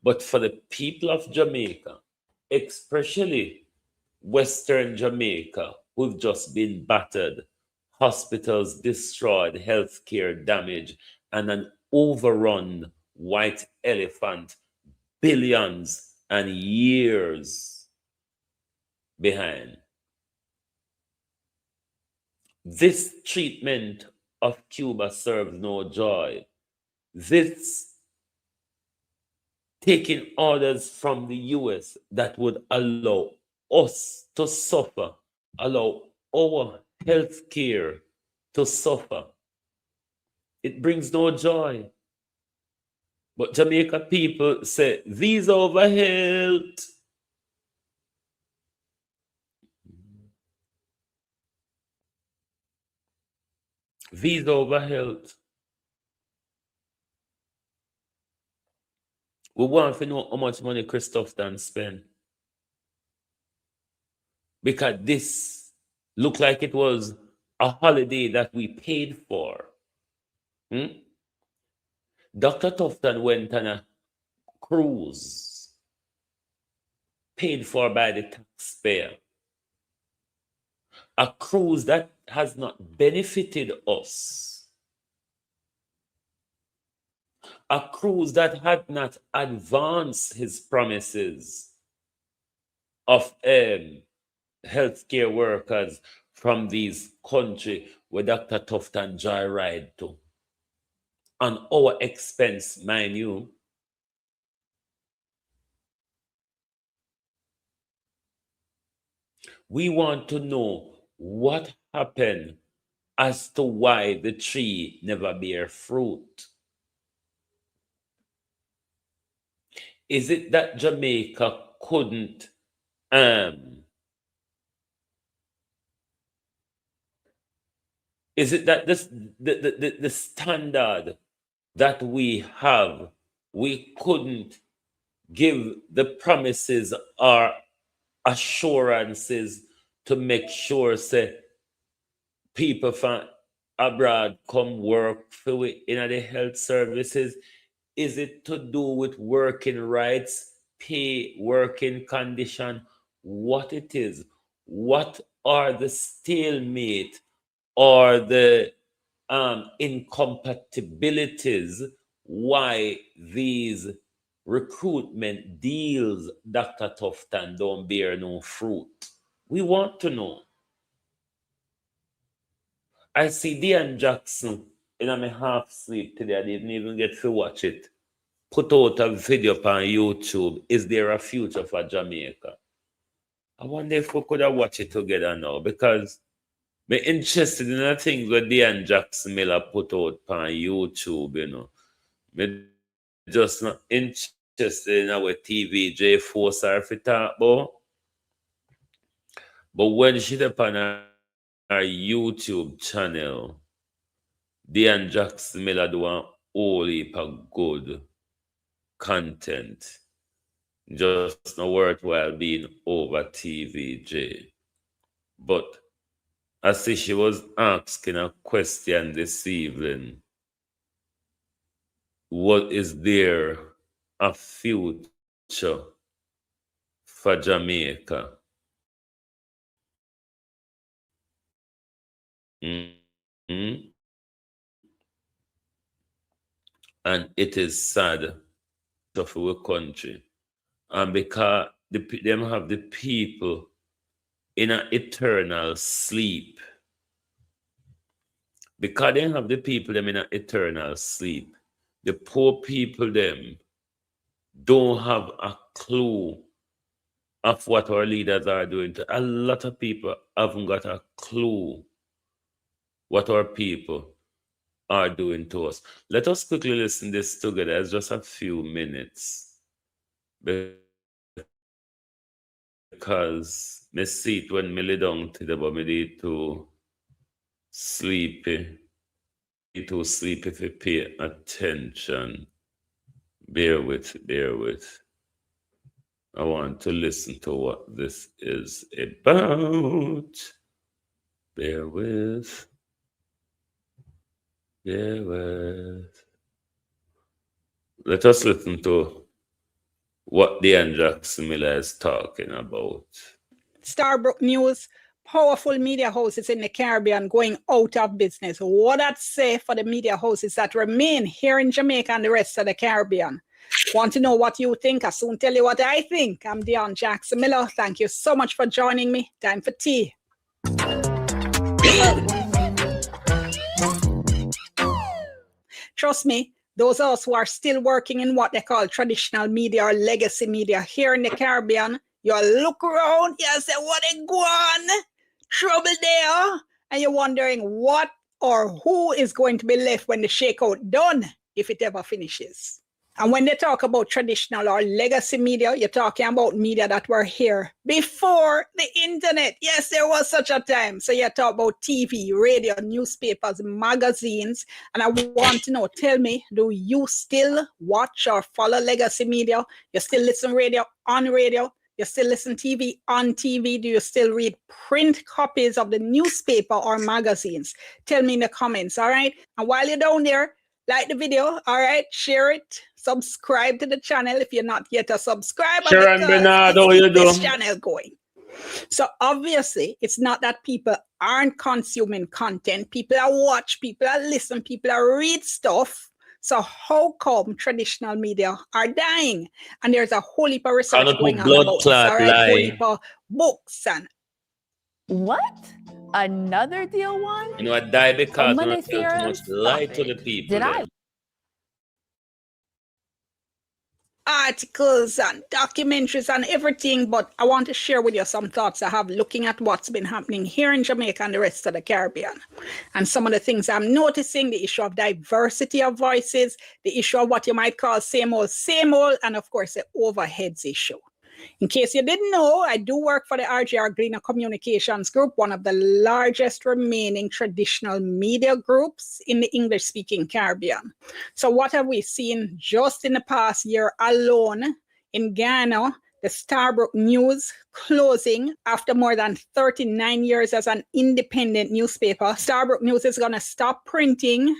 But for the people of Jamaica, especially Western Jamaica, who've just been battered, hospitals destroyed, healthcare damaged, and an overrun white elephant, billions and years behind. This treatment of Cuba serves no joy. This taking orders from the US that would allow us to suffer, allow our health care to suffer. It brings no joy. But Jamaica people say, these over health. These over health. We want to know how much money Christoph Dan spend. Because this looked like it was a holiday that we paid for. Dr. Tufton went on a cruise paid for by the taxpayer. A cruise that has not benefited us. A cruise that had not advanced his promises of healthcare workers from these countries where Dr. Tufton joyride to. On our expense, mind you. We want to know what happened as to why the tree never bear fruit. Is it that Jamaica couldn't is it that the standard that we have, we couldn't give the promises or assurances to make sure say people from abroad come work for we in the health services? Is it to do with working rights, pay, working condition? What it is? What are the stalemate or the incompatibilities why these recruitment deals, Dr. Tufton, don't bear no fruit? We want to know. I see Dean Jackson in my half sleep today. I didn't even get to watch it. Put out a video on YouTube. Is there a future for Jamaica? I wonder if we could have watched it together now because I'm interested in the things that Dean Jackson Miller put out on YouTube, you know. I'm just not interested in our TVJ force or if it talk about. But when she up on her YouTube channel, Dean Jackson Miller do a whole heap of good content. Just not worthwhile being over TVJ. But I see she was asking a question this evening. What is there a future for Jamaica? Mhm. And it is sad of our country. And because them have the people in an eternal sleep. Because they have the people them in an eternal sleep. The poor people them don't have a clue of what our leaders are doing. A lot of people haven't got a clue what our people are doing to us. Let us quickly listen this together. It's just a few minutes. Because me see it when me lay down today, but me need to sleepy. Too sleepy if you pay attention. Bear with. I want to listen to what this is about. Bear with. Let us listen to what Dan Jackson Miller is talking about. Starbrook News, powerful media houses in the Caribbean going out of business. What I'd say for the media houses that remain here in Jamaica and the rest of the Caribbean. Want to know what you think? I'll soon tell you what I think. I'm Dion Jackson Miller. Thank you so much for joining me. Time for tea. Trust me, those of us who are still working in what they call traditional media or legacy media here in the Caribbean, you look around, you say, what they go on? Trouble there. And you're wondering what or who is going to be left when the shakeout done, if it ever finishes. And when they talk about traditional or legacy media, you're talking about media that were here before the internet. Yes, there was such a time. So you talk about TV, radio, newspapers, magazines. And I want to know, tell me, do you still watch or follow legacy media? You still listen radio on radio? You still listen TV on TV? Do you still read print copies of the newspaper or magazines? Tell me in the comments, all right? And while you're down there, like the video, all right? Share it. Subscribe to the channel if you're not yet a subscriber. Sharon Bernard, how you doing? This channel going. So obviously, it's not that people aren't consuming content. People are watch, people are listen, people are read stuff. So how come traditional media are dying? And there's a whole heap of research going on about this, all right? Whole heap of books and... What? Another deal one? You know, I die because we Monday tell too much lie to the people. Did I? Articles and documentaries and everything, but I want to share with you some thoughts I have looking at what's been happening here in Jamaica and the rest of the Caribbean. And some of the things I'm noticing, the issue of diversity of voices, the issue of what you might call same old, and of course the overheads issue. In case you didn't know, I do work for the RGR Gleaner Communications Group, one of the largest remaining traditional media groups in the English-speaking Caribbean. So what have we seen just in the past year alone in Ghana? The Starbrook News closing after more than 39 years as an independent newspaper. Starbrook News is going to stop printing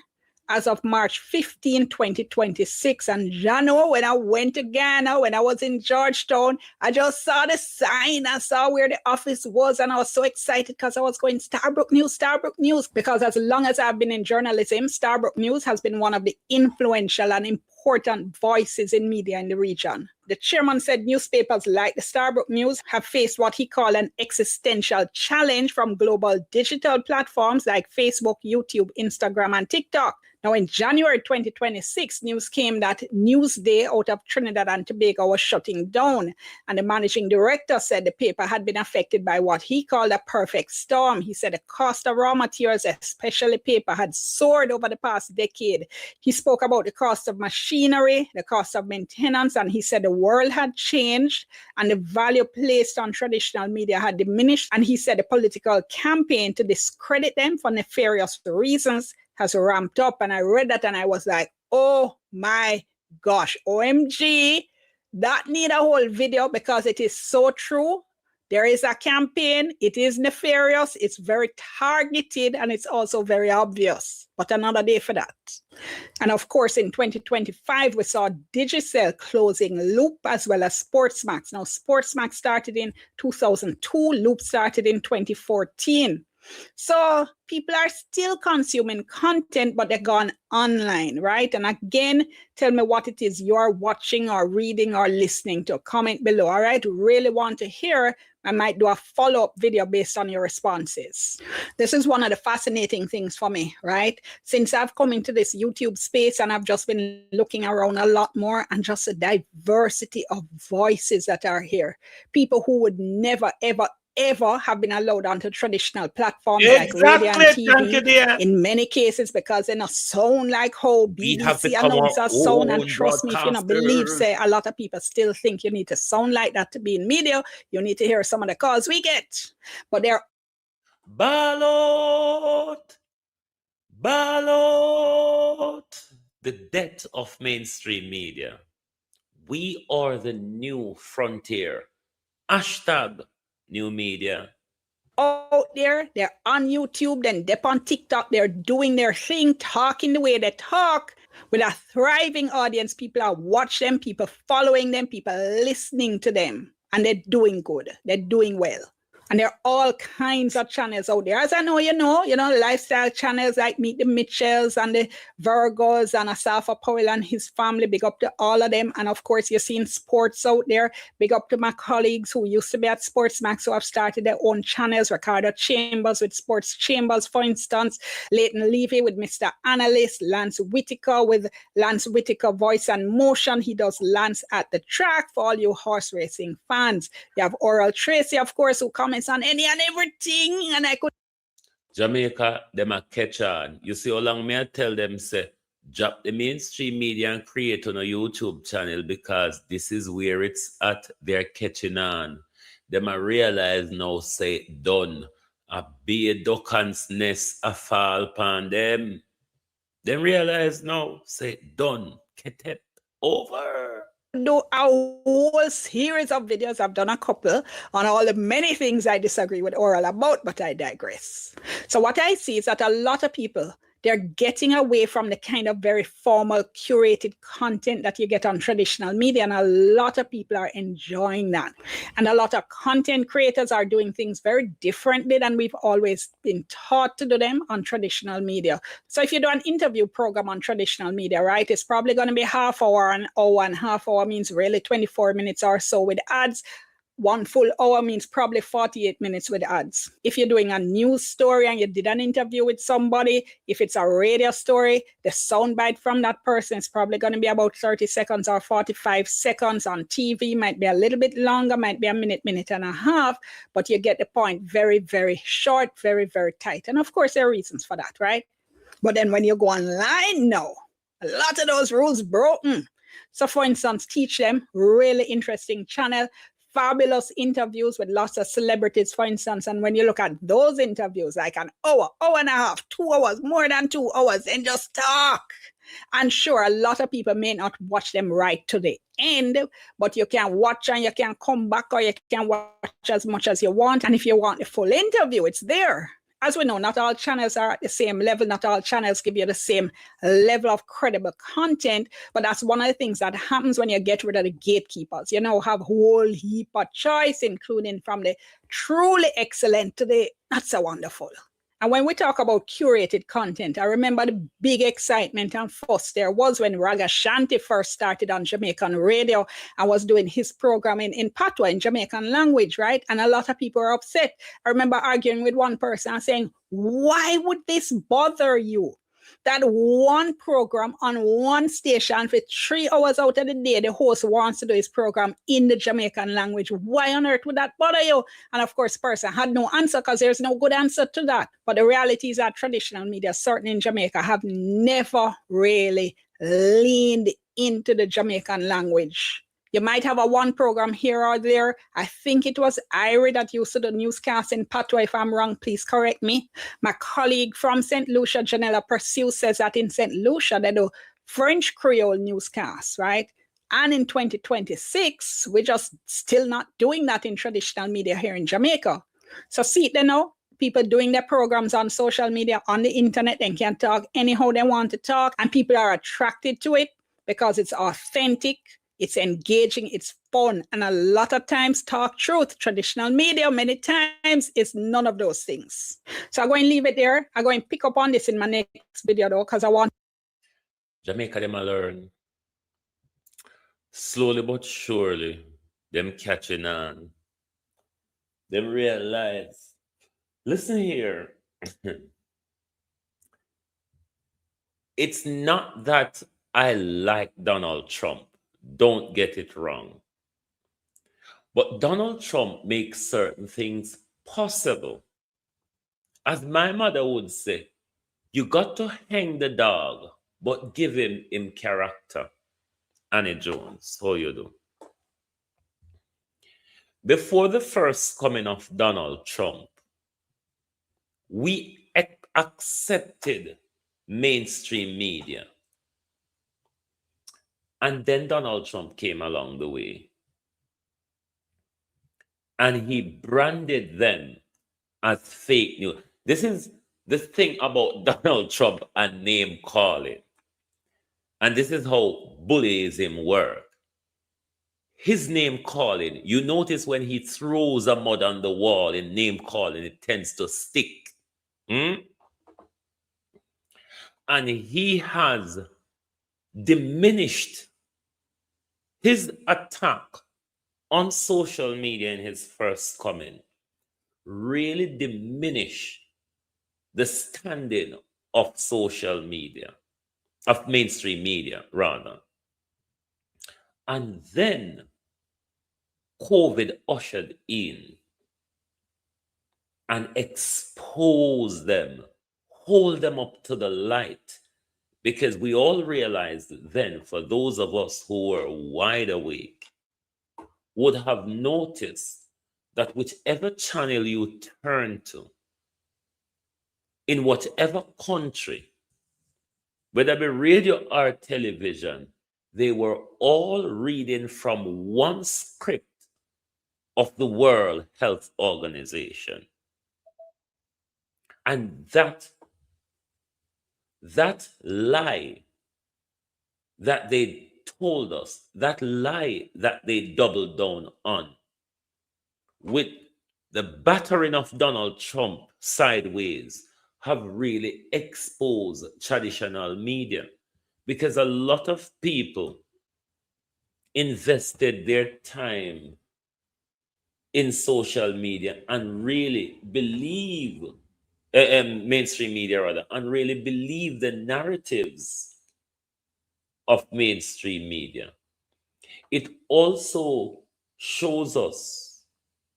as of March 15, 2026. And Jano, when I went to Ghana, when I was in Georgetown, I just saw the sign. I saw where the office was, and I was so excited because I was going Starbrook News, because as long as I've been in journalism, Starbrook News has been one of the influential and important voices in media in the region. The chairman said newspapers like the Starbrook News have faced what he called an existential challenge from global digital platforms like Facebook, YouTube, Instagram, and TikTok. Now, in January 2026, news came that Newsday out of Trinidad and Tobago was shutting down. And the managing director said the paper had been affected by what he called a perfect storm. He said the cost of raw materials, especially paper, had soared over the past decade. He spoke about the cost of machinery, the cost of maintenance, and he said the world had changed and the value placed on traditional media had diminished. And he said the political campaign to discredit them for nefarious reasons has ramped up. And I read that and I was like, oh my gosh, OMG, that need a whole video because it is so true. There is a campaign, it is nefarious, it's very targeted, and it's also very obvious. But another day for that. And of course, in 2025, we saw Digicel closing Loop as well as Sportsmax. Now, Sportsmax started in 2002, Loop started in 2014. So people are still consuming content, but they're gone online, right? And again, tell me what it is you're watching or reading or listening to. Comment below, all right? Really want to hear. I might do a follow-up video based on your responses. This is one of the fascinating things for me, right? Since I've come into this YouTube space and I've just been looking around a lot more, and just the diversity of voices that are here. People who would never, ever have been allowed onto traditional platforms like radio and TV in many cases, because they don't sound like how BBC announcers sound. And trust me, if you don't believe, say a lot of people still think you need to sound like that to be in media. You need to hear some of the calls we get. But they're Ballot, the death of mainstream media. We are the new frontier. Hashtag new media. Out there, they're on YouTube, then they're on TikTok, they're doing their thing, talking the way they talk, with a thriving audience. People are watching them, people following them, people listening to them, and they're doing good, they're doing well. And there are all kinds of channels out there. As I know, you know, lifestyle channels like Meet the Mitchells and the Virgos and Asafa Powell and his family. Big up to all of them. And of course, you're seeing sports out there. Big up to my colleagues who used to be at Sportsmax, who have started their own channels. Ricardo Chambers with Sports Chambers, for instance. Leighton Levy with Mr. Analyst. Lance Whitaker with Lance Whitaker Voice and Motion. He does Lance at the Track for all you horse racing fans. You have Oral Tracy, of course, who comments on any and everything, and I could Jamaica, them a catch on. You see how long me I tell them, say, drop the mainstream media and create on a YouTube channel, because this is where it's at. They're catching on. Them a realize now, say, done. A be a duck's nest a fall upon them. Then realize now, say, done. Get it over. Do a whole series of videos. I've done a couple on all the many things I disagree with Oral about, but I digress. So what I see is that a lot of people, they're getting away from the kind of very formal, curated content that you get on traditional media, and a lot of people are enjoying that. And a lot of content creators are doing things very differently than we've always been taught to do them on traditional media. So if you do an interview program on traditional media, right, it's probably going to be half hour, an hour, and half hour means really 24 minutes or so with ads. 1 full hour means probably 48 minutes with ads. If you're doing a news story and you did an interview with somebody, if it's a radio story, the soundbite from that person is probably going to be about 30 seconds or 45 seconds. On TV might be a little bit longer, might be a minute, minute and a half, but you get the point. Very, very short, very, very tight. And of course, there are reasons for that, right? But then when you go online, no, a lot of those rules broken. So for instance, Teach Them, really interesting channel. Fabulous interviews with lots of celebrities, for instance. And when you look at those interviews, like an hour, hour and a half, 2 hours, more than 2 hours, and just talk. And sure, a lot of people may not watch them right to the end, but you can watch and you can come back, or you can watch as much as you want. And if you want the full interview, it's there. As we know, not all channels are at the same level. Not all channels give you the same level of credible content. But that's one of the things that happens when you get rid of the gatekeepers. You know, have a whole heap of choice, including from the truly excellent to the not so wonderful. And when we talk about curated content, I remember the big excitement and fuss there was when Raga Shanti first started on Jamaican radio and was doing his program in Patois, in Jamaican language, right? And a lot of people were upset. I remember arguing with one person and saying, why would this bother you? That one program on one station for 3 hours out of the day, the host wants to do his program in the Jamaican language. Why on earth would that bother you? And of course, the person had no answer, because there's no good answer to that. But the reality is that traditional media, certainly in Jamaica, have never really leaned into the Jamaican language. You might have a one program here or there. I think it was Irie that used to do newscast in Patois. If I'm wrong, please correct me. My colleague from St. Lucia, Janella Pursuit, says that in St. Lucia, they do French Creole newscasts, right? And in 2026, we're just still not doing that in traditional media here in Jamaica. So see, they know people doing their programs on social media, on the internet, they can talk anyhow they want to talk, and people are attracted to it because it's authentic. It's engaging, it's fun, and a lot of times talk truth. Traditional media, many times, is none of those things. So I'm going to leave it there. I'm going to pick up on this in my next video, though, because I want Jamaica, them a learn. Slowly but surely, them catching on. Them realize, listen here. It's not that I like Donald Trump. Don't get it wrong. But Donald Trump makes certain things possible. As my mother would say, you got to hang the dog, but give him character. Annie Jones, how you do? Before the first coming of Donald Trump, we accepted mainstream media. And then Donald Trump came along the way. And he branded them as fake news. This is the thing about Donald Trump and name calling. And this is how bullyism works. His name calling, you notice when he throws a mud on the wall in name calling, it tends to stick. And he has diminished his attack on social media in his first coming, really diminish the standing of social media, of mainstream media, rather. And then COVID ushered in and exposed them, hold them up to the light, because we all realized then, for those of us who were wide awake, would have noticed that whichever channel you turn to, in whatever country, whether it be radio or television, they were all reading from one script of the World Health Organization. And that lie that they told us, that lie that they doubled down on, with the battering of Donald Trump sideways, have really exposed traditional media, because a lot of people invested their time in social media and really believe, mainstream media rather, and really believe the narratives of mainstream media. It also shows us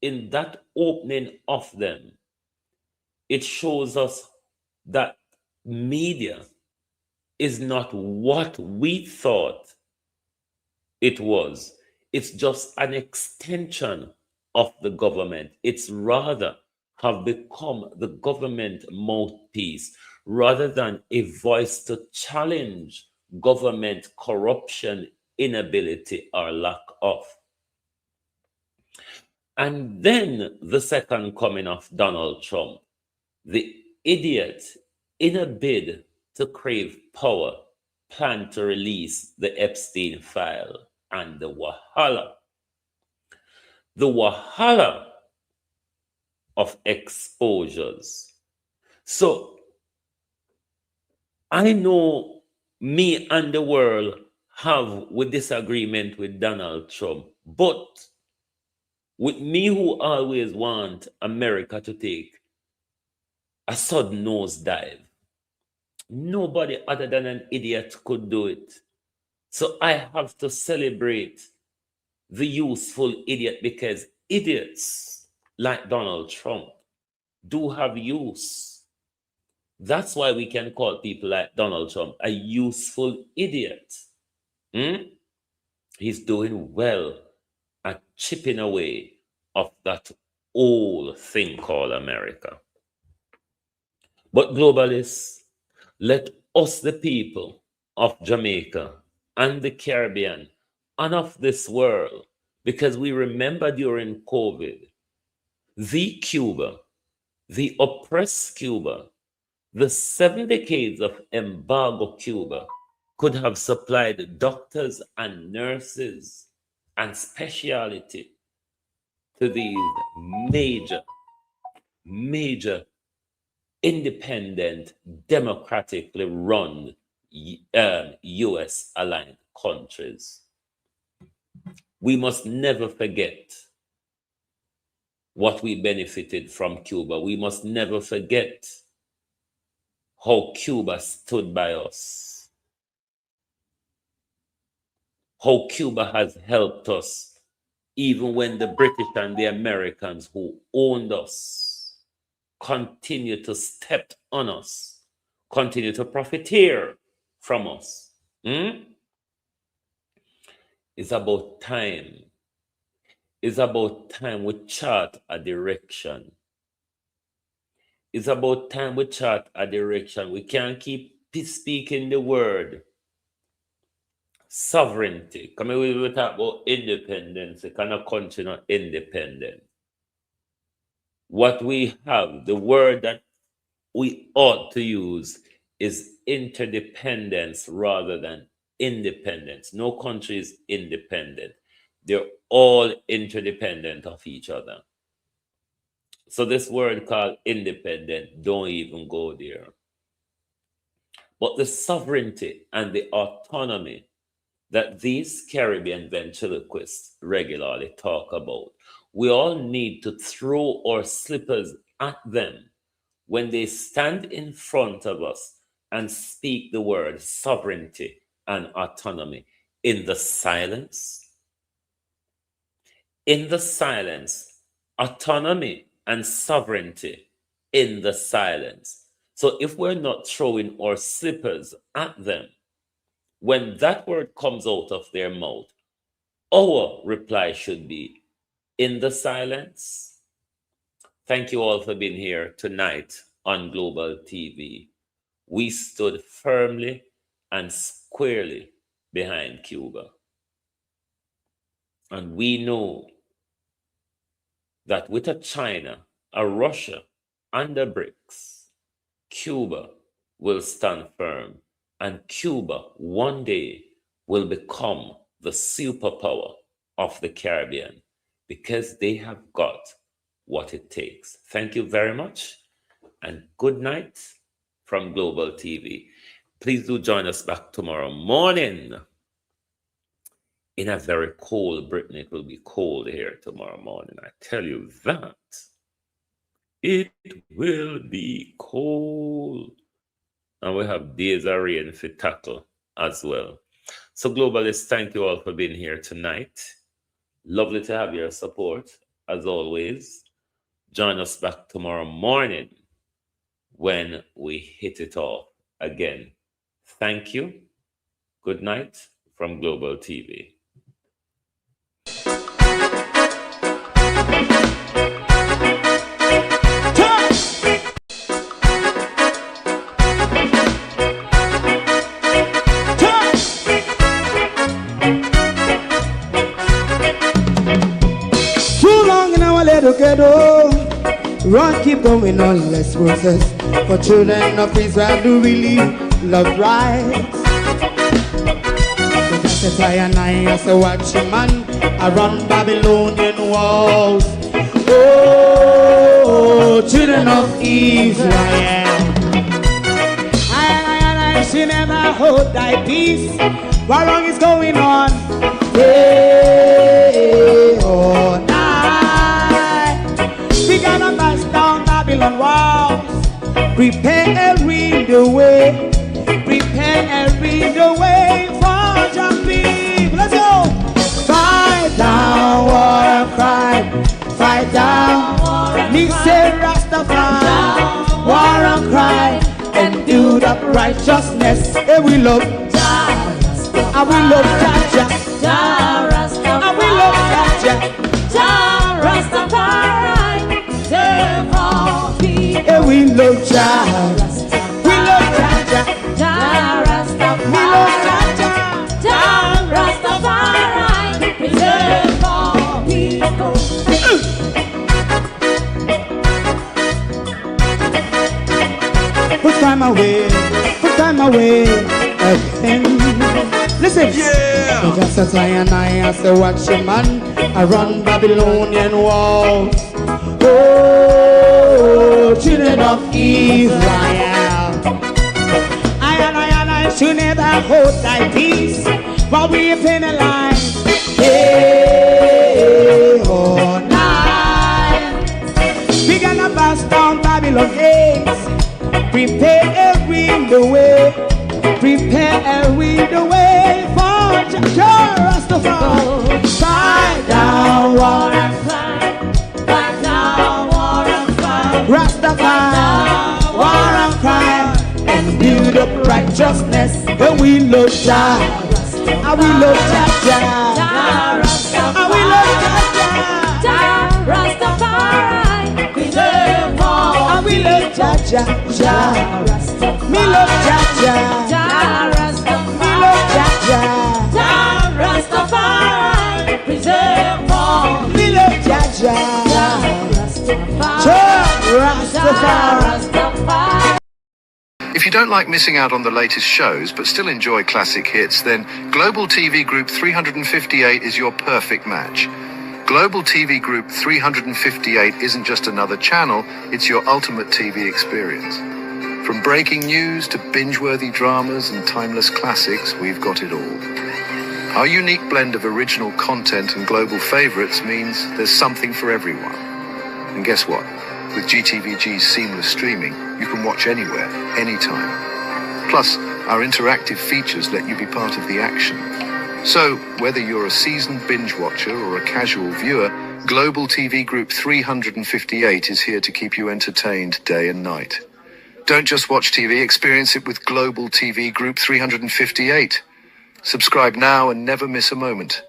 in that opening of them, it shows us that media is not what we thought it was. It's just an extension of the government. It's rather have become the government mouthpiece rather than a voice to challenge government corruption, inability, or lack of. And then the second coming of Donald Trump, the idiot, in a bid to crave power, planned to release the Epstein file and the Wahala of exposures. So I know me and the world have a disagreement with Donald Trump, but with me who always want America to take a sudden nosedive, nobody other than an idiot could do it. So I have to celebrate the useful idiot, because idiots like Donald Trump do have use. That's why we can call people like Donald Trump a useful idiot. He's doing well at chipping away of that old thing called America. But globalists, let us, the people of Jamaica and the Caribbean and of this world, because we remember during COVID, the Cuba, the oppressed Cuba, the 7 decades of embargo Cuba could have supplied doctors and nurses and specialty to these major independent, democratically run US aligned countries. We must never forget what we benefited from Cuba. We must never forget how Cuba stood by us, how Cuba has helped us, even when the British and the Americans who owned us continue to step on us, continue to profiteer from us. It's about time. It's about time we chart a direction. It's about time we chart a direction. We can't keep speaking the word sovereignty. Come here, we talk about independence. The kind of country not independent. What we have, the word that we ought to use is interdependence rather than independence. No country is independent. They're all interdependent of each other. So this word called independent, don't even go there. But the sovereignty and the autonomy that these Caribbean ventriloquists regularly talk about, we all need to throw our slippers at them when they stand in front of us and speak the word sovereignty and autonomy in the silence. In the silence, autonomy and sovereignty in the silence. So if we're not throwing our slippers at them, when that word comes out of their mouth, our reply should be in the silence. Thank you all for being here tonight on Global TV. We stood firmly and squarely behind Cuba. And we know that with a China, a Russia, and the BRICS, Cuba will stand firm, and Cuba one day will become the superpower of the Caribbean because they have got what it takes. Thank you very much, and good night from Global TV. Please do join us back tomorrow morning. In a very cold Britain, it will be cold here tomorrow morning. I tell you that. It will be cold. And we have days of rain for tackle as well. So globalists, thank you all for being here tonight. Lovely to have your support, as always. Join us back tomorrow morning when we hit it off again. Thank you. Good night from Global TV. Together, run, keep going on, let's process. For children of Israel do really love rights. So that's why I as a watchman around Babylonian walls. Oh, children of Israel, I should never hold thy peace. What wrong is going on? Hey, oh, we gotta pass down Babylon walls. Prepare and read the way. Prepare and read the way for your people. Let's go. Fight down war and crime. Fight down. Me say Rastafari. War and crime. And do the righteousness. And we love Jah. And we love Jah. And we love Jah. Jah Rastafari. And we love Jah. We love Jah. Jah Rastafari. We love Jah. Jah Rastafari. Preserve for people. Put time away. Put time away. working. Listen, yeah. Just as I and I as a watchman around Babylonian walls. Oh, children of Israel, I and I should never hold thy peace while we penalize. Hey, oh, night. We gonna bust down Babylon gates. Prepare the way. Prepare the way for Rastafari. Fight down war and crime. Fight down war and crime. Rastafari, war and crime. And build up righteousness. And we love Jah. And we love Jah. And we love Jah. Rastafari. We love all. And we love Jah. Me love Jah. Me love Jah. Rastafari. Preserve all. Me love Jah. Rastafari. If you don't like missing out on the latest shows but still enjoy classic hits, then Global TV Group 358 is your perfect match. Global TV Group 358 isn't just another channel, it's your ultimate TV experience. From breaking news to binge-worthy dramas and timeless classics, we've got it all. Our unique blend of original content and global favorites means there's something for everyone. And guess what? With GTVG's seamless streaming, you can watch anywhere, anytime. Plus, our interactive features let you be part of the action. So, whether you're a seasoned binge watcher or a casual viewer, Global TV Group 358 is here to keep you entertained day and night. Don't just watch TV, experience it with Global TV Group 358. Subscribe now and never miss a moment.